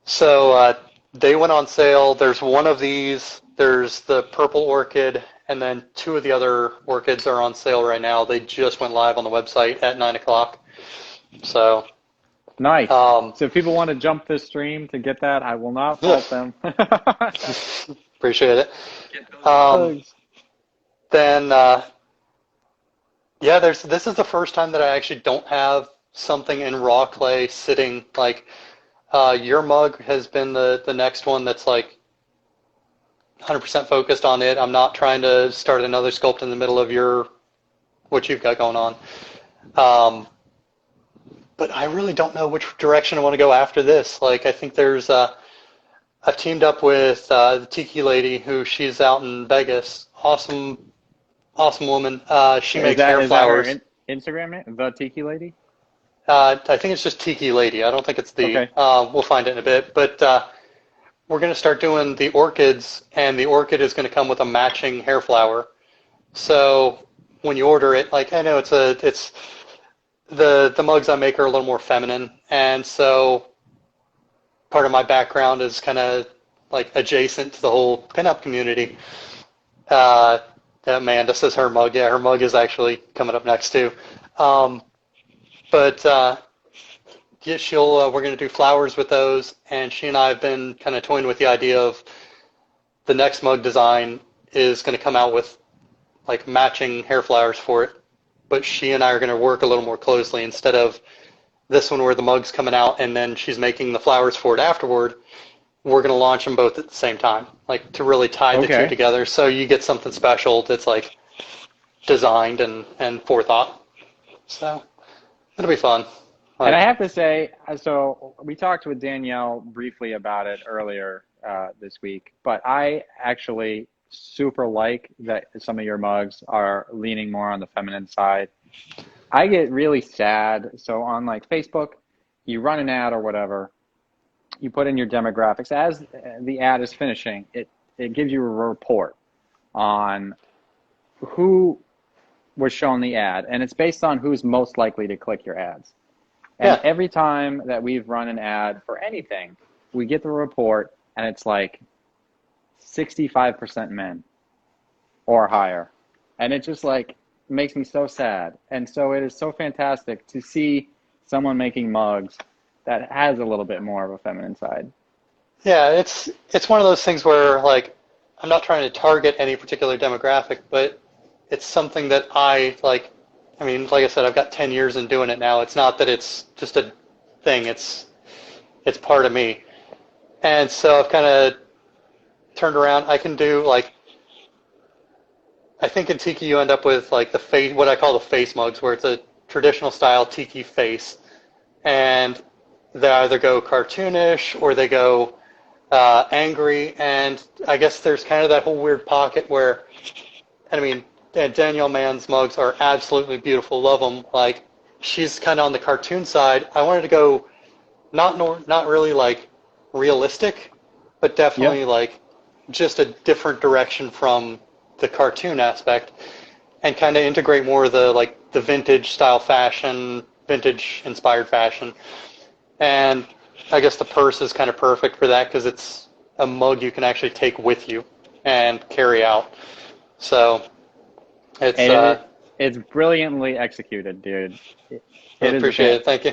So they went on sale. There's one of these. There's the purple orchid, and then two of the other orchids are on sale right now. They just went live on the website at 9 o'clock. So, Nice. um, So if people want to jump this stream to get that, I will not fault them. appreciate it. Um, Mugs. then, yeah, this is the first time that I actually don't have something in raw clay sitting like. Your mug has been the next one that's like 100% focused on it. I'm not trying to start another sculpt in the middle of what you've got going on. Um, but I really don't know which direction I want to go after this. Like, I think I've teamed up with the Tiki lady who she's out in Vegas. Awesome, awesome woman. She makes hair Is that her flowers. Instagram name? The Tiki Lady? I think it's just Tiki Lady. I don't think it's the. Okay. We'll find it in a bit. But we're going to start doing the orchids, and the orchid is going to come with a matching hair flower. So when you order it, like I know it's the mugs I make are a little more feminine, and so part of my background is kind of like adjacent to the whole pinup community. Uh, Amanda says her mug. Yeah, her mug is actually coming up next too. Um, but yeah, we're going to do flowers with those, and she and I have been kind of toying with the idea of the next mug design is going to come out with like matching hair flowers for it, but she and I are going to work a little more closely instead of this one where the mug's coming out and then she's making the flowers for it afterward. We're going to launch them both at the same time, like to really tie the two together so you get something special that's like designed and forethought. So it'll be fun. And I have to say, so we talked with Danielle briefly about it earlier this week, but I actually super like that some of your mugs are leaning more on the feminine side. I get really sad. So on like Facebook, you run an ad or whatever, you put in your demographics. As the ad is finishing, it gives you a report on who was shown the ad, and it's based on who's most likely to click your ads. And every time that we've run an ad for anything, we get the report, and it's like 65% men or higher. And it's just like, makes me so sad. And so it is so fantastic to see someone making mugs that has a little bit more of a feminine side. Yeah, it's one of those things where like I'm not trying to target any particular demographic, but it's something that I like. I mean, like I said, I've got 10 years in doing it now. It's not that it's just a thing. It's part of me. And so I've kind of turned around. I can do like I think in tiki you end up with like the face, what I call the face mugs, where it's a traditional style tiki face, and they either go cartoonish or they go angry. And I guess there's kind of that whole weird pocket where, I mean, Danielle Mann's mugs are absolutely beautiful. Love them. Like she's kind of on the cartoon side. I wanted to go not really like realistic, but definitely Yeah. like just a different direction from the cartoon aspect, and kind of integrate more of the like the vintage style fashion, vintage inspired fashion. And I guess the purse is kind of perfect for that because it's a mug you can actually take with you and carry out. So it's And it's brilliantly executed, dude. I It is appreciate it. Thank you.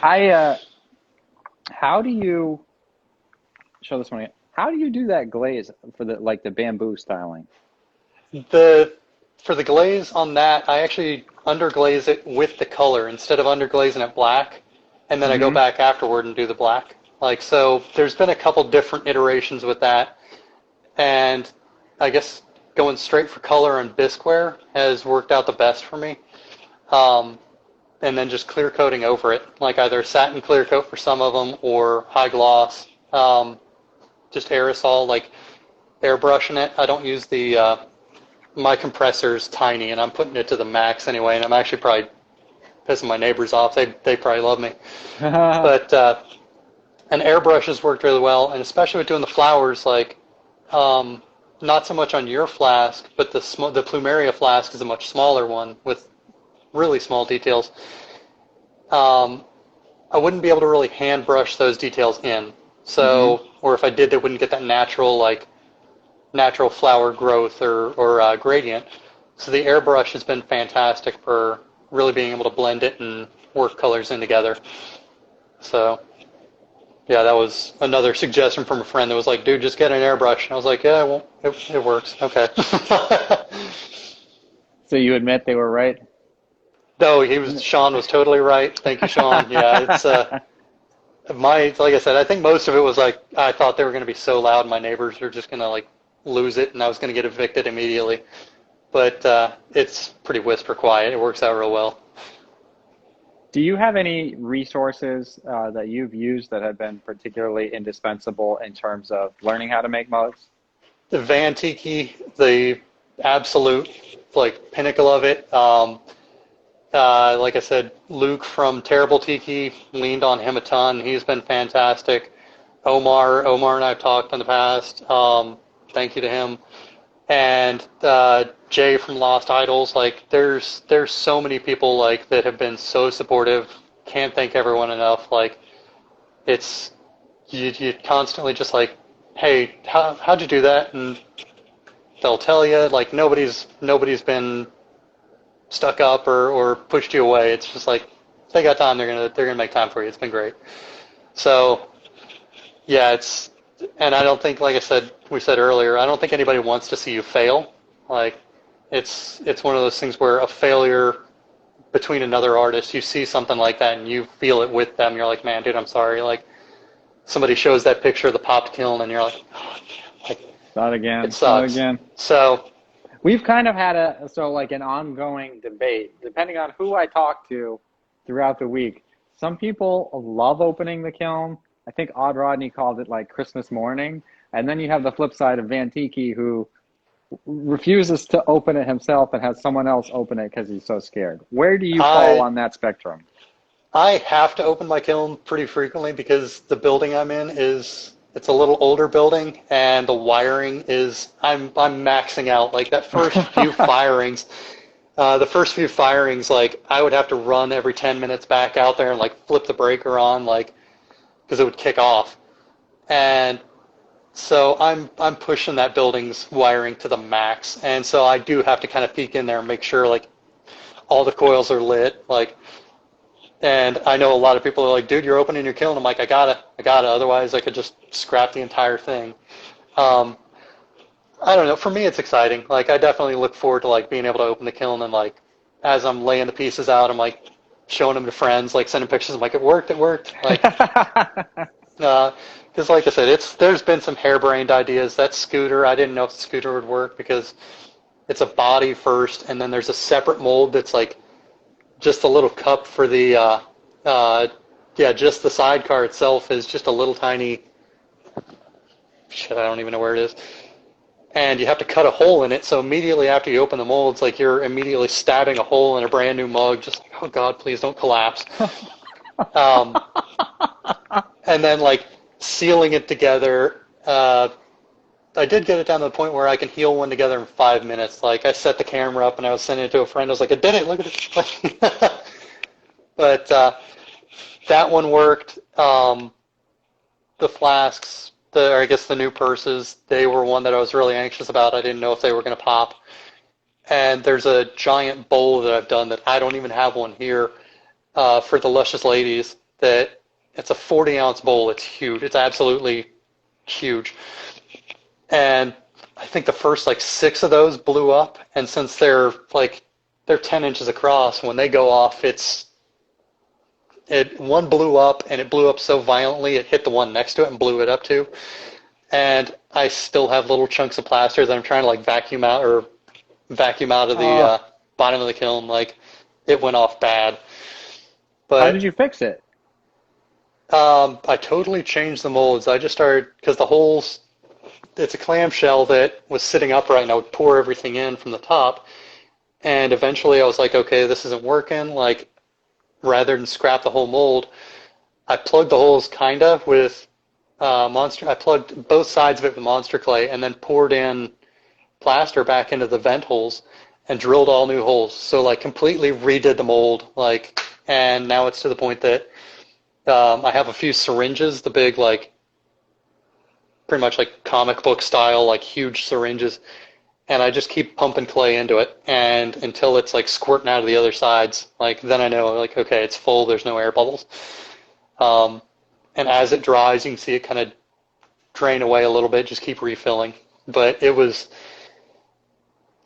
How do you show this one again? How do you do that glaze for the bamboo styling? The For the glaze on that, I actually underglaze it with the color instead of underglazing it black, and then I go Mm-hmm. back afterward and do the black. Like so, there's been a couple different iterations with that, and I guess going straight for color and bisqueware has worked out the best for me. Um, and then just clear coating over it, like either satin clear coat for some of them or high gloss. Just aerosol, like airbrushing it. I don't use the my compressor's tiny, and I'm putting it to the max anyway, and I'm actually probably pissing my neighbors off. They probably love me. But an airbrush has worked really well, and especially with doing the flowers, like not so much on your flask, but the Plumeria flask is a much smaller one with really small details. Um, I wouldn't be able to really hand brush those details in. Mm-hmm. So, or if I did, they wouldn't get that natural flower growth or gradient. So the airbrush has been fantastic for really being able to blend it and work colors in together. So yeah, that was another suggestion from a friend that was like, dude, just get an airbrush. And I was like, yeah, well, it works. Okay. So you admit they were right? No, Sean was totally right. Thank you, Sean. Yeah, it's like I said, I think most of it was like I thought they were going to be so loud, my neighbors are just going to like lose it, and I was going to get evicted immediately. But it's pretty whisper quiet. It works out real well. Do you have any resources that you've used that have been particularly indispensable in terms of learning how to make mugs? The Van Tiki, the absolute like pinnacle of it. Like I said, Luke from Terrible Tiki, leaned on him a ton. He's been fantastic. Omar and I have talked in the past. Thank you to him. And Jay from Lost Idols. Like, there's so many people like that have been so supportive. Can't thank everyone enough. Like, it's you constantly just like, hey, how'd you do that? And they'll tell you. Like, nobody's been stuck up or pushed you away. It's just like if they got time, they're gonna make time for you. It's been great. So yeah, and I don't think, like we said earlier, I don't think anybody wants to see you fail. Like it's one of those things where a failure between another artist, you see something like that and you feel it with them. You're like, man, dude, I'm sorry. Like somebody shows that picture of the popped kiln and you're like, oh, like Not again. it sucks. Not again. So We've kind of had an ongoing debate, depending on who I talk to throughout the week. Some people love opening the kiln. I think Odd Rodney called it like Christmas morning. And then you have the flip side of Van Tiki, who refuses to open it himself and has someone else open it because he's so scared. Where do you fall on that spectrum? I have to open my kiln pretty frequently because the building I'm in it's a little older building and the wiring is I'm maxing out. Like that first few firings, like I would have to run every 10 minutes back out there and like flip the breaker on, like because it would kick off. And so I'm pushing that building's wiring to the max, and so I do have to kind of peek in there and make sure like all the coils are lit, like, and I know a lot of people are like, dude, you're opening your kiln. I'm like, I gotta, otherwise I could just scrap the entire thing. I don't know. For me, it's exciting. Like, I definitely look forward to like being able to open the kiln and like, as I'm laying the pieces out, I'm like showing them to friends, like sending pictures. I'm like, it worked. Like, because like I said, there's been some harebrained ideas. That scooter, I didn't know if the scooter would work because it's a body first, and then there's a separate mold that's like just a little cup for the just the sidecar itself is just a little tiny shit. I don't even know where it is. And you have to cut a hole in it, so immediately after you open the mold, it's like you're immediately stabbing a hole in a brand new mug, just like, oh God, please don't collapse. And then like sealing it together, I did get it down to the point where I can heal one together in 5 minutes. Like, I set the camera up and I was sending it to a friend. I was like, I did it, look at it. But that one worked. The flasks, or I guess the new purses, they were one that I was really anxious about. I didn't know if they were going to pop. And there's a giant bowl that I've done that I don't even have one here for the Luscious Ladies. That it's a 40-ounce bowl. It's huge. It's absolutely huge. And I think the first like 6 of those blew up. And since they're 10 inches across, when they go off, one blew up, and it blew up so violently it hit the one next to it and blew it up too. And I still have little chunks of plaster that I'm trying to like vacuum out of the bottom of the kiln. Like, it went off bad. But how did you fix it? I totally changed the molds. I just started, because the holes, it's a clamshell that was sitting upright, and I would pour everything in from the top. And eventually I was like, okay, this isn't working. Like, rather than scrap the whole mold, I plugged the holes with I plugged both sides of it with Monster Clay, and then poured in plaster back into the vent holes and drilled all new holes. So like completely redid the mold, like, and now it's to the point that I have a few syringes, the big, like, pretty much like comic book style, like huge syringes, and I just keep pumping clay into it, and until it's like squirting out of the other sides, like, then I know, like, okay, it's full, there's no air bubbles. And as it dries, you can see it kind of drain away a little bit, just keep refilling. But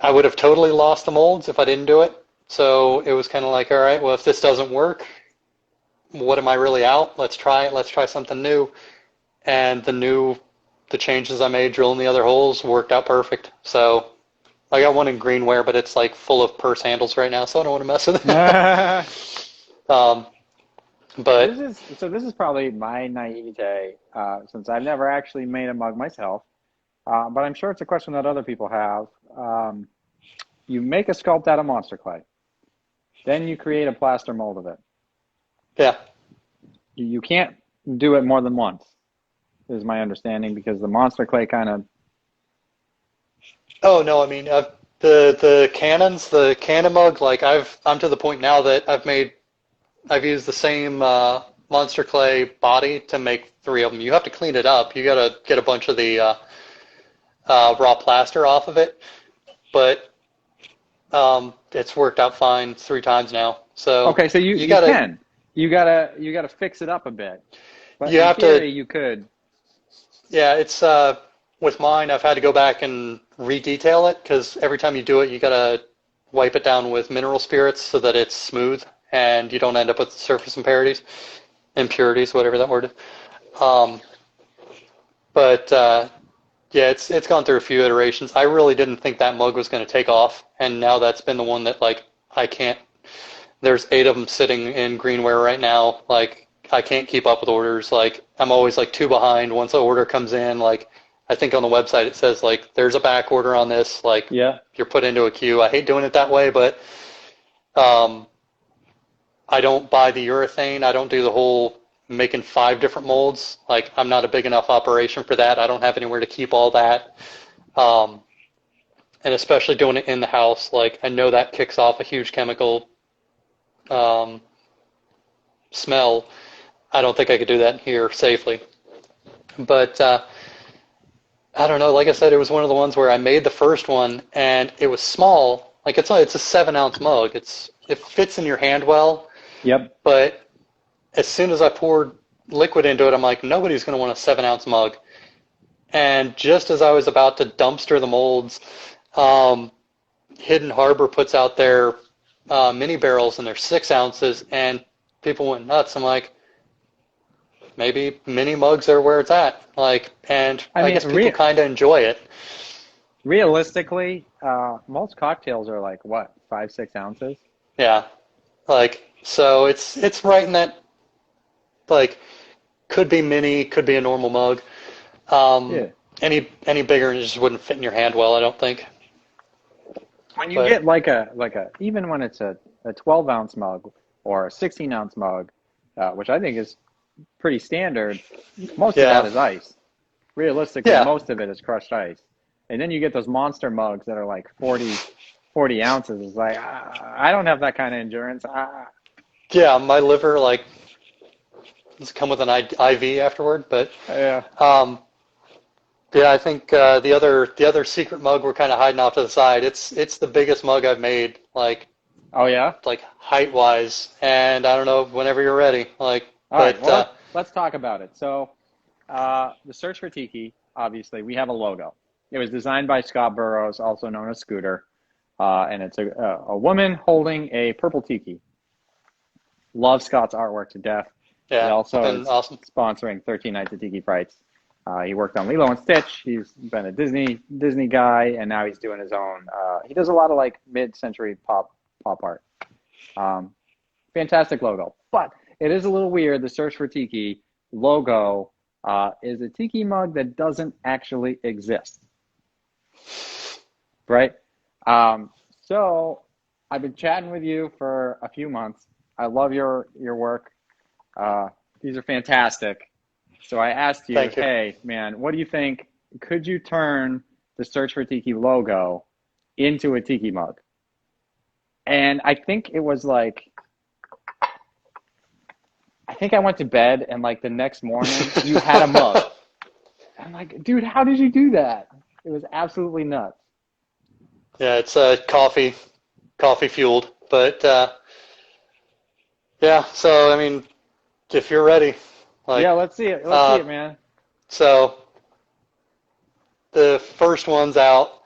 I would have totally lost the molds if I didn't do it. So it was kind of like, all right, well, if this doesn't work, what am I really out? Let's try it. Let's try something new. And the changes I made drilling the other holes worked out perfect. So I got one in greenware, but it's like full of purse handles right now, so I don't want to mess with it. But this is probably my naivete, since I've never actually made a mug myself, but I'm sure it's a question that other people have. You make a sculpt out of Monster Clay, then you create a plaster mold of it. Yeah. You can't do it more than once, is my understanding, because the Monster Clay kind of... Oh, no, I mean, the cannons, the cannon mug, like, I'm to the point now that I've used the same Monster Clay body to make 3 of them. You have to clean it up. You got to get a bunch of the raw plaster off of it, but it's worked out fine 3 times now. So okay, so you gotta fix it up a bit. But in theory, you could. Yeah, it's with mine, I've had to go back and re-detail it, because every time you do it, you gotta wipe it down with mineral spirits so that it's smooth and you don't end up with surface impurities, whatever that word is. But yeah, it's gone through a few iterations. I really didn't think that mug was going to take off, and now that's been the one that, like, I can't. There's 8 of them sitting in greenware right now. Like, I can't keep up with orders. Like, I'm always like 2 behind once the order comes in. Like, I think on the website it says, like, there's a back order on this. Like, yeah, you're put into a queue. I hate doing it that way, but I don't buy the urethane. I don't do the whole making 5 different molds. Like, I'm not a big enough operation for that. I don't have anywhere to keep all that. And especially doing it in the house, like, I know that kicks off a huge chemical smell. I don't think I could do that here safely. But I don't know. Like I said, it was one of the ones where I made the first one, and it was small. Like, it's a 7-ounce mug. It's it fits in your hand well. Yep. But as soon as I poured liquid into it, I'm like, nobody's going to want a 7-ounce mug. And just as I was about to dumpster the molds, Hidden Harbor puts out their mini barrels, and they're 6 ounces, and people went nuts. I'm like, maybe mini mugs are where it's at. Like, and I guess people kind of enjoy it. Realistically, most cocktails are like what, 5-6 ounces? Yeah, like, so it's right in that, like, could be mini, could be a normal mug. Yeah. Any bigger, it just wouldn't fit in your hand well, I don't think. When you get like a even when it's a 12-ounce mug or a 16-ounce mug, which I think is pretty standard, most of that is ice. Realistically, most of it is crushed ice. And then you get those monster mugs that are like 40 ounces. It's like, I don't have that kind of endurance. Yeah, my liver, like, does come with an IV afterward, but yeah. Yeah, I think the other secret mug we're kind of hiding off to the side. It's the biggest mug I've made, like. Oh yeah. Like height wise, and I don't know, whenever you're ready. Like. All right. Well, let's talk about it. So, the Search for Tiki. Obviously, we have a logo. It was designed by Scott Burrows, also known as Scooter, and it's a woman holding a purple tiki. Love Scott's artwork to death. Yeah, he also is awesome. Sponsoring 13 Nights of Tiki Frights. He worked on Lilo and Stitch. He's been a Disney guy, and now he's doing his own. He does a lot of like mid-century pop art. Fantastic logo, but it is a little weird. The Search for Tiki logo is a tiki mug that doesn't actually exist, right? So I've been chatting with you for a few months. I love your work. These are fantastic. So I asked you, hey, man, what do you think? Could you turn the Search for Tiki logo into a tiki mug? And I think it was like, I think I went to bed and like the next morning you had a mug. I'm like, dude, how did you do that? It was absolutely nuts. Yeah, it's coffee fueled, but yeah. So I mean, if you're ready, like, yeah, let's see it. Let's see it, man. So the first one's out.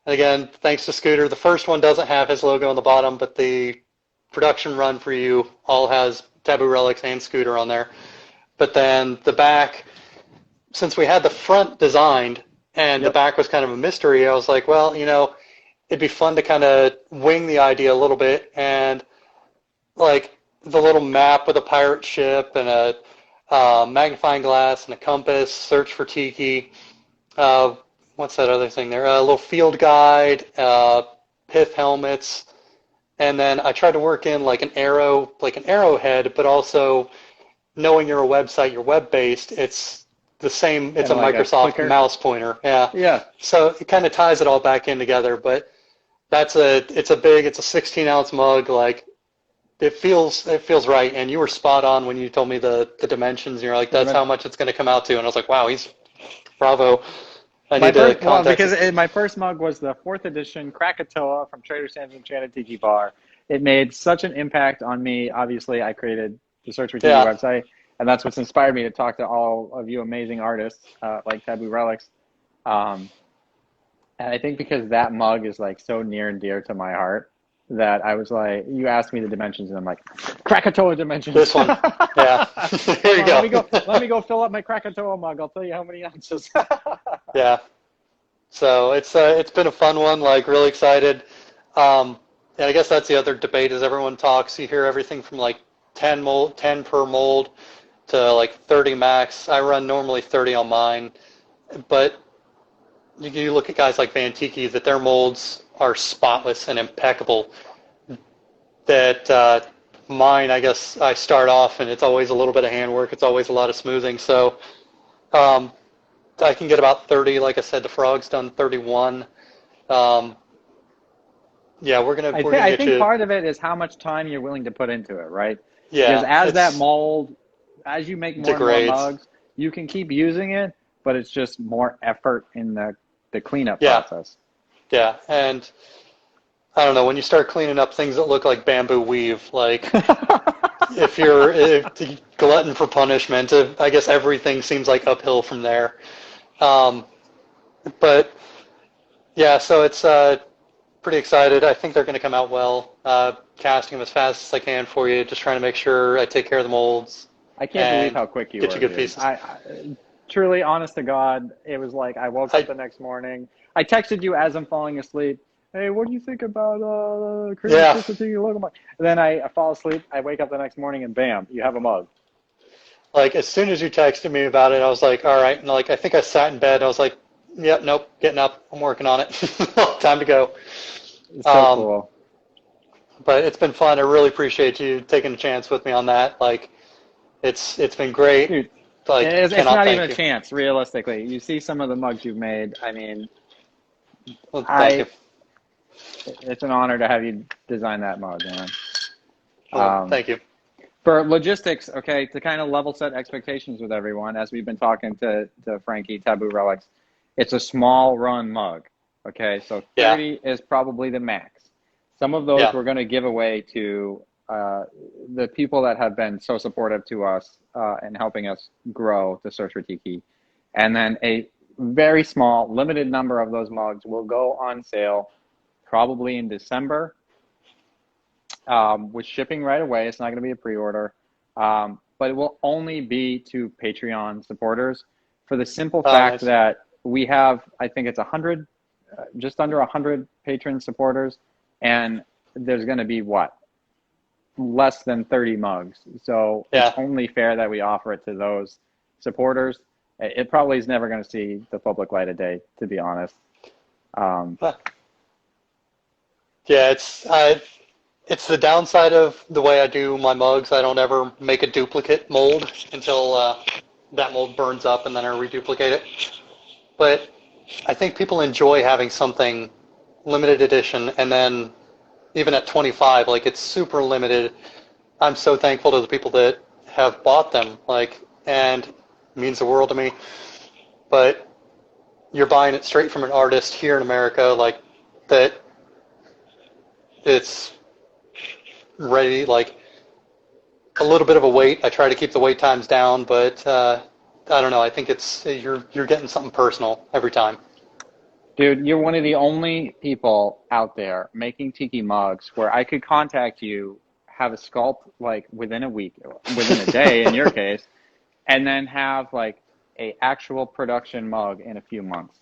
Again, thanks to Scooter. The first one doesn't have his logo on the bottom, but the production run for you all has Taboo Relics and Scooter on there. But then the back, since we had the front designed and the back was kind of a mystery, I was like, well, you know, it'd be fun to kind of wing the idea a little bit, and like the little map with a pirate ship and a magnifying glass and a compass, Search for Tiki. What's that other thing there? A little field guide, pith helmets, and then I tried to work in like an arrowhead, but also knowing you're a website, you're web-based, it's the same, it's a like Microsoft mouse pointer. Yeah. Yeah. So it kind of ties it all back in together, but it's a 16-ounce mug, like it feels right, and you were spot on when you told me the dimensions, and you're like, that's how much it's going to come out to, and I was like, wow, bravo. Because my first mug was the 4th edition Krakatoa from Trader Sam's Enchanted Tiki Bar. It made such an impact on me. Obviously, I created the Search for Tiki website, and that's what's inspired me to talk to all of you amazing artists like Taboo Relics. And I think because that mug is like so near and dear to my heart, that I was like, you asked me the dimensions, and I'm like, Krakatoa dimensions. This one, yeah. Here you go. Let me go fill up my Krakatoa mug. I'll tell you how many ounces. Yeah. So it's been a fun one. Like, really excited. And I guess that's the other debate as everyone talks. You hear everything from like 10 per mold to like 30 max. I run normally 30 on mine, but you look at guys like Van Tiki, that their molds are spotless and impeccable. That mine, I guess I start off and it's always a little bit of handwork. It's always a lot of smoothing. So I can get about 30. Like I said, the frog's done 31. Yeah, we're gonna. I think part of it is how much time you're willing to put into it, right? Yeah. Because as that mold, as you make more and more mugs, you can keep using it, but it's just more effort in the cleanup process. Yeah, and I don't know, when you start cleaning up things that look like bamboo weave, like if the glutton for punishment, I guess everything seems like uphill from there. Um, but yeah, so it's pretty excited. I think they're going to come out well. Casting them as fast as I can for you, just trying to make sure I take care of the molds I can't believe and how quick you get were, you good dude. pieces. Truly, honest to God, it was like I woke up I the next morning. I texted you as I'm falling asleep. Hey, what do you think about creating yeah, Twisted Tea logo mug? And then I fall asleep. I wake up the next morning and bam, you have a mug. like as soon as you texted me about it, I was like, all right. And like I think I sat in bed. And I was like, yep, nope, getting up. I'm working on it. Time to go. It's so Um, cool. but it's been fun. I really appreciate you taking a chance with me on that. Like it's been great. Dude, Like it's cannot not even thank a you. chance, realistically. You see some of the mugs you've made. I mean, Well, thank you. I it's an honor to have you design that mug, man. Well, Um, thank you. for logistics, okay, to kind of level set expectations with everyone, as we've been talking to Franky, Taboo Relics, it's a small run mug, okay? So Yeah, 30 is probably the max. Some of those yeah. we're going to give away to the people that have been so supportive to us and helping us grow the Search for Tiki. And then a very small, limited number of those mugs will go on sale probably in December with shipping right away. It's not going to be a pre-order, but it will only be to Patreon supporters for the simple fact Nice. that we have, I think it's 100, just under 100 patron supporters, and there's going to be what? Less than 30 mugs. So it's Yeah. only fair that we offer it to those supporters. It probably is never going to see the public light of day, to be honest. Um, Huh. Yeah, it's the downside of the way I do my mugs. I don't ever make a duplicate mold until that mold burns up and then I reduplicate it. But I think people enjoy having something limited edition, and then even at 25, like it's super limited. I'm so thankful to the people that have bought them, like, and it means the world to me. But you're buying it straight from an artist here in America, like that. It's ready, like a little bit of a wait. I try to keep the wait times down, but I don't know. I think it's you're getting something personal every time. Dude, you're one of the only people out there making tiki mugs where I could contact you, have a sculpt like within a week, within a day in your case, and then have like a actual production mug in a few months.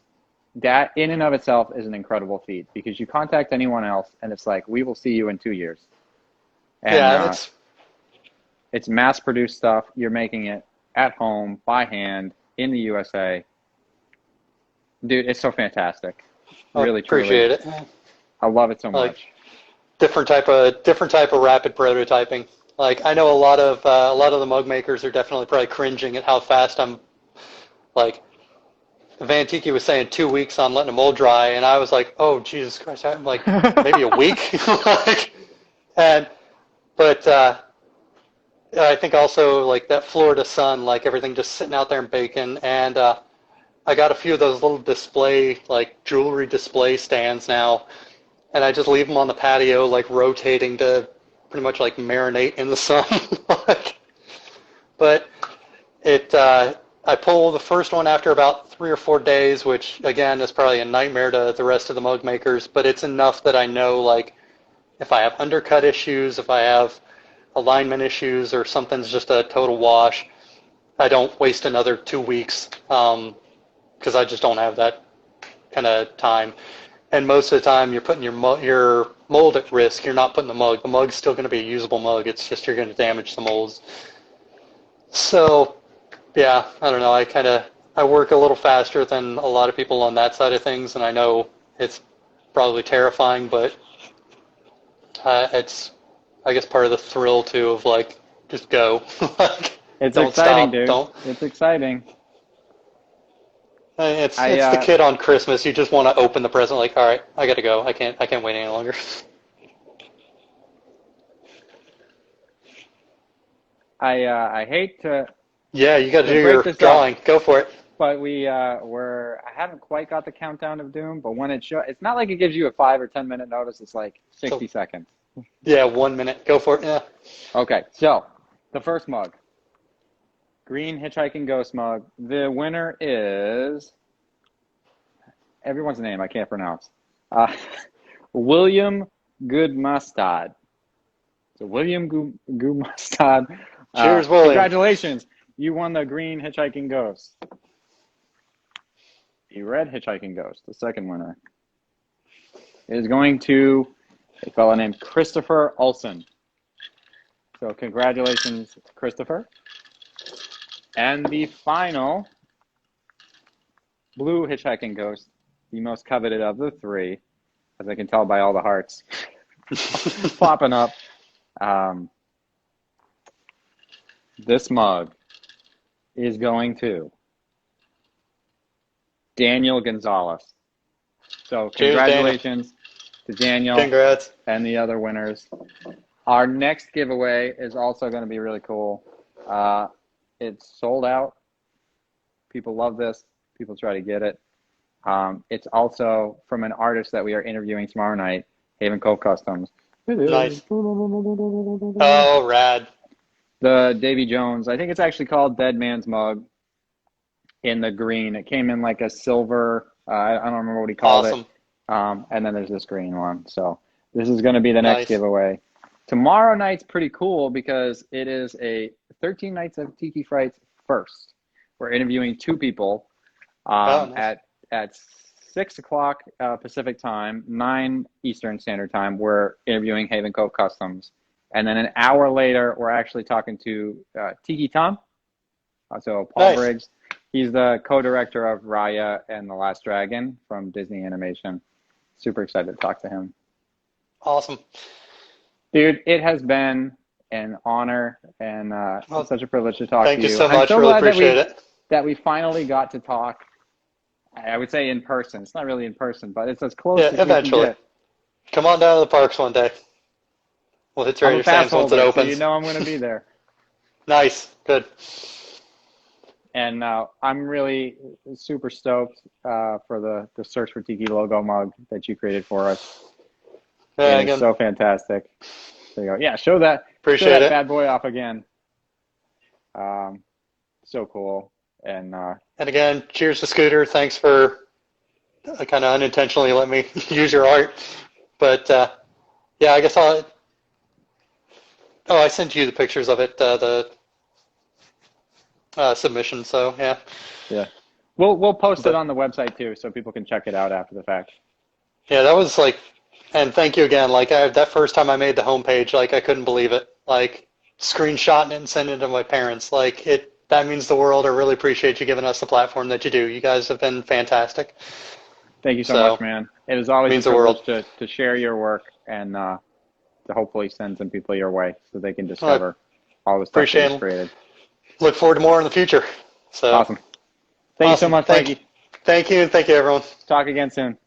That in and of itself is an incredible feat because you contact anyone else and it's like, we will see you in 2 years. And Yeah, it's mass produced stuff. You're making it at home by hand in the USA. Dude, it's so fantastic. I Really, truly. appreciate it. I love it so Like much. different type of rapid prototyping. Like I know a lot of the mug makers are definitely probably cringing at how fast I'm. Like Van Tiki was saying 2 weeks on letting a mold dry, and I was like, oh Jesus Christ, I'm like maybe a week. like, and but I think also like that Florida sun, like everything just sitting out there and baking, and I got a few of those little display like jewelry display stands now, and I just leave them on the patio, like rotating to pretty much like marinate in the sun. like, but I pull the first one after about 3 or 4 days, which again is probably a nightmare to the rest of the mug makers, but it's enough that I know like if I have undercut issues, if I have alignment issues, or something's just a total wash, I don't waste another 2 weeks because I just don't have that kind of time. And most of the time, you're putting your mold at risk. You're not putting the mug. The mug's still going to be a usable mug. It's just you're going to damage the molds. So, yeah, I don't know. I work a little faster than a lot of people on that side of things, and I know it's probably terrifying, but it's I guess part of the thrill too of like just go. like, It's don't exciting, stop. dude. Don't. It's exciting. It's the kid on Christmas. You just want to open the present. Like, all right, I got to go. I can't wait any longer. I hate to Yeah, you got to do break your this up. drawing. Go for it. but I haven't quite got the countdown of doom, but when it's not like it gives you a 5 or 10 minute notice. It's like 60 seconds. Yeah, 1 minute. Go for it. Yeah. Okay, so the first mug, green hitchhiking ghost mug. The winner is everyone's name I can't pronounce. William Goodmustad. So William Goodmustad. Cheers, William. Congratulations. You won the green hitchhiking ghost. The red hitchhiking ghost, the second winner, is going to a fellow named Christopher Olson. So congratulations, Christopher. And the final blue hitchhiking ghost, the most coveted of the three, as I can tell by all the hearts popping up. This mug is going to Daniel Gonzalez. So congratulations to Daniel. Congrats. And the other winners. Our next giveaway is also going to be really cool. It's sold out. People love this. People try to get it. It's also from an artist that we are interviewing tomorrow night, Haven Cove Customs. Nice. Oh, rad. The Davy Jones. I think it's actually called Dead Man's Mug in the green. It came in like a silver. I don't remember what he called it. And then there's this green one. So this is going to be the next giveaway. Tomorrow night's pretty cool because it is a 13 Nights of Tiki Frights first. We're interviewing two people nice. at 6 o'clock Pacific time, 9 Eastern Standard Time. We're interviewing Haven Cove Customs. And then an hour later, we're actually talking to Tiki Tom. So Paul Briggs. He's the co-director of Raya and the Last Dragon from Disney Animation. Super excited to talk to him. Awesome. Dude, it has been an honor and such a privilege to talk to you. Thank you so much. Really appreciate it. That we finally got to talk, I would say in person. It's not really in person, but it's as close as eventually. We can get. Come on down to the parks one day. We'll hit Trader Sam's once it opens. So you know I'm going to be there. Nice. Good. And I'm really super stoked for the Search for Tiki logo mug that you created for us. Yeah, it's so fantastic. There you go. Yeah, show that bad boy off again. So cool. And again, cheers to Scooter. Thanks for kind of unintentionally let me use your art. But yeah, I guess I sent you the pictures of it, the submission. So yeah. Yeah. We'll post it on the website too, so people can check it out after the fact. Yeah, that was like, and thank you again. Like that first time I made the homepage, like I couldn't believe it. Like screenshotting it and sending it to my parents. Like that means the world. I really appreciate you giving us the platform that you do. You guys have been fantastic. Thank you so much, man. It is always a privilege to share your work and to hopefully send some people your way so they can discover all the stuff that you've created. Look forward to more in the future. So awesome. Thank you so much, Franky. Thank you, everyone. Talk again soon.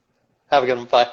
Have a good one. Bye.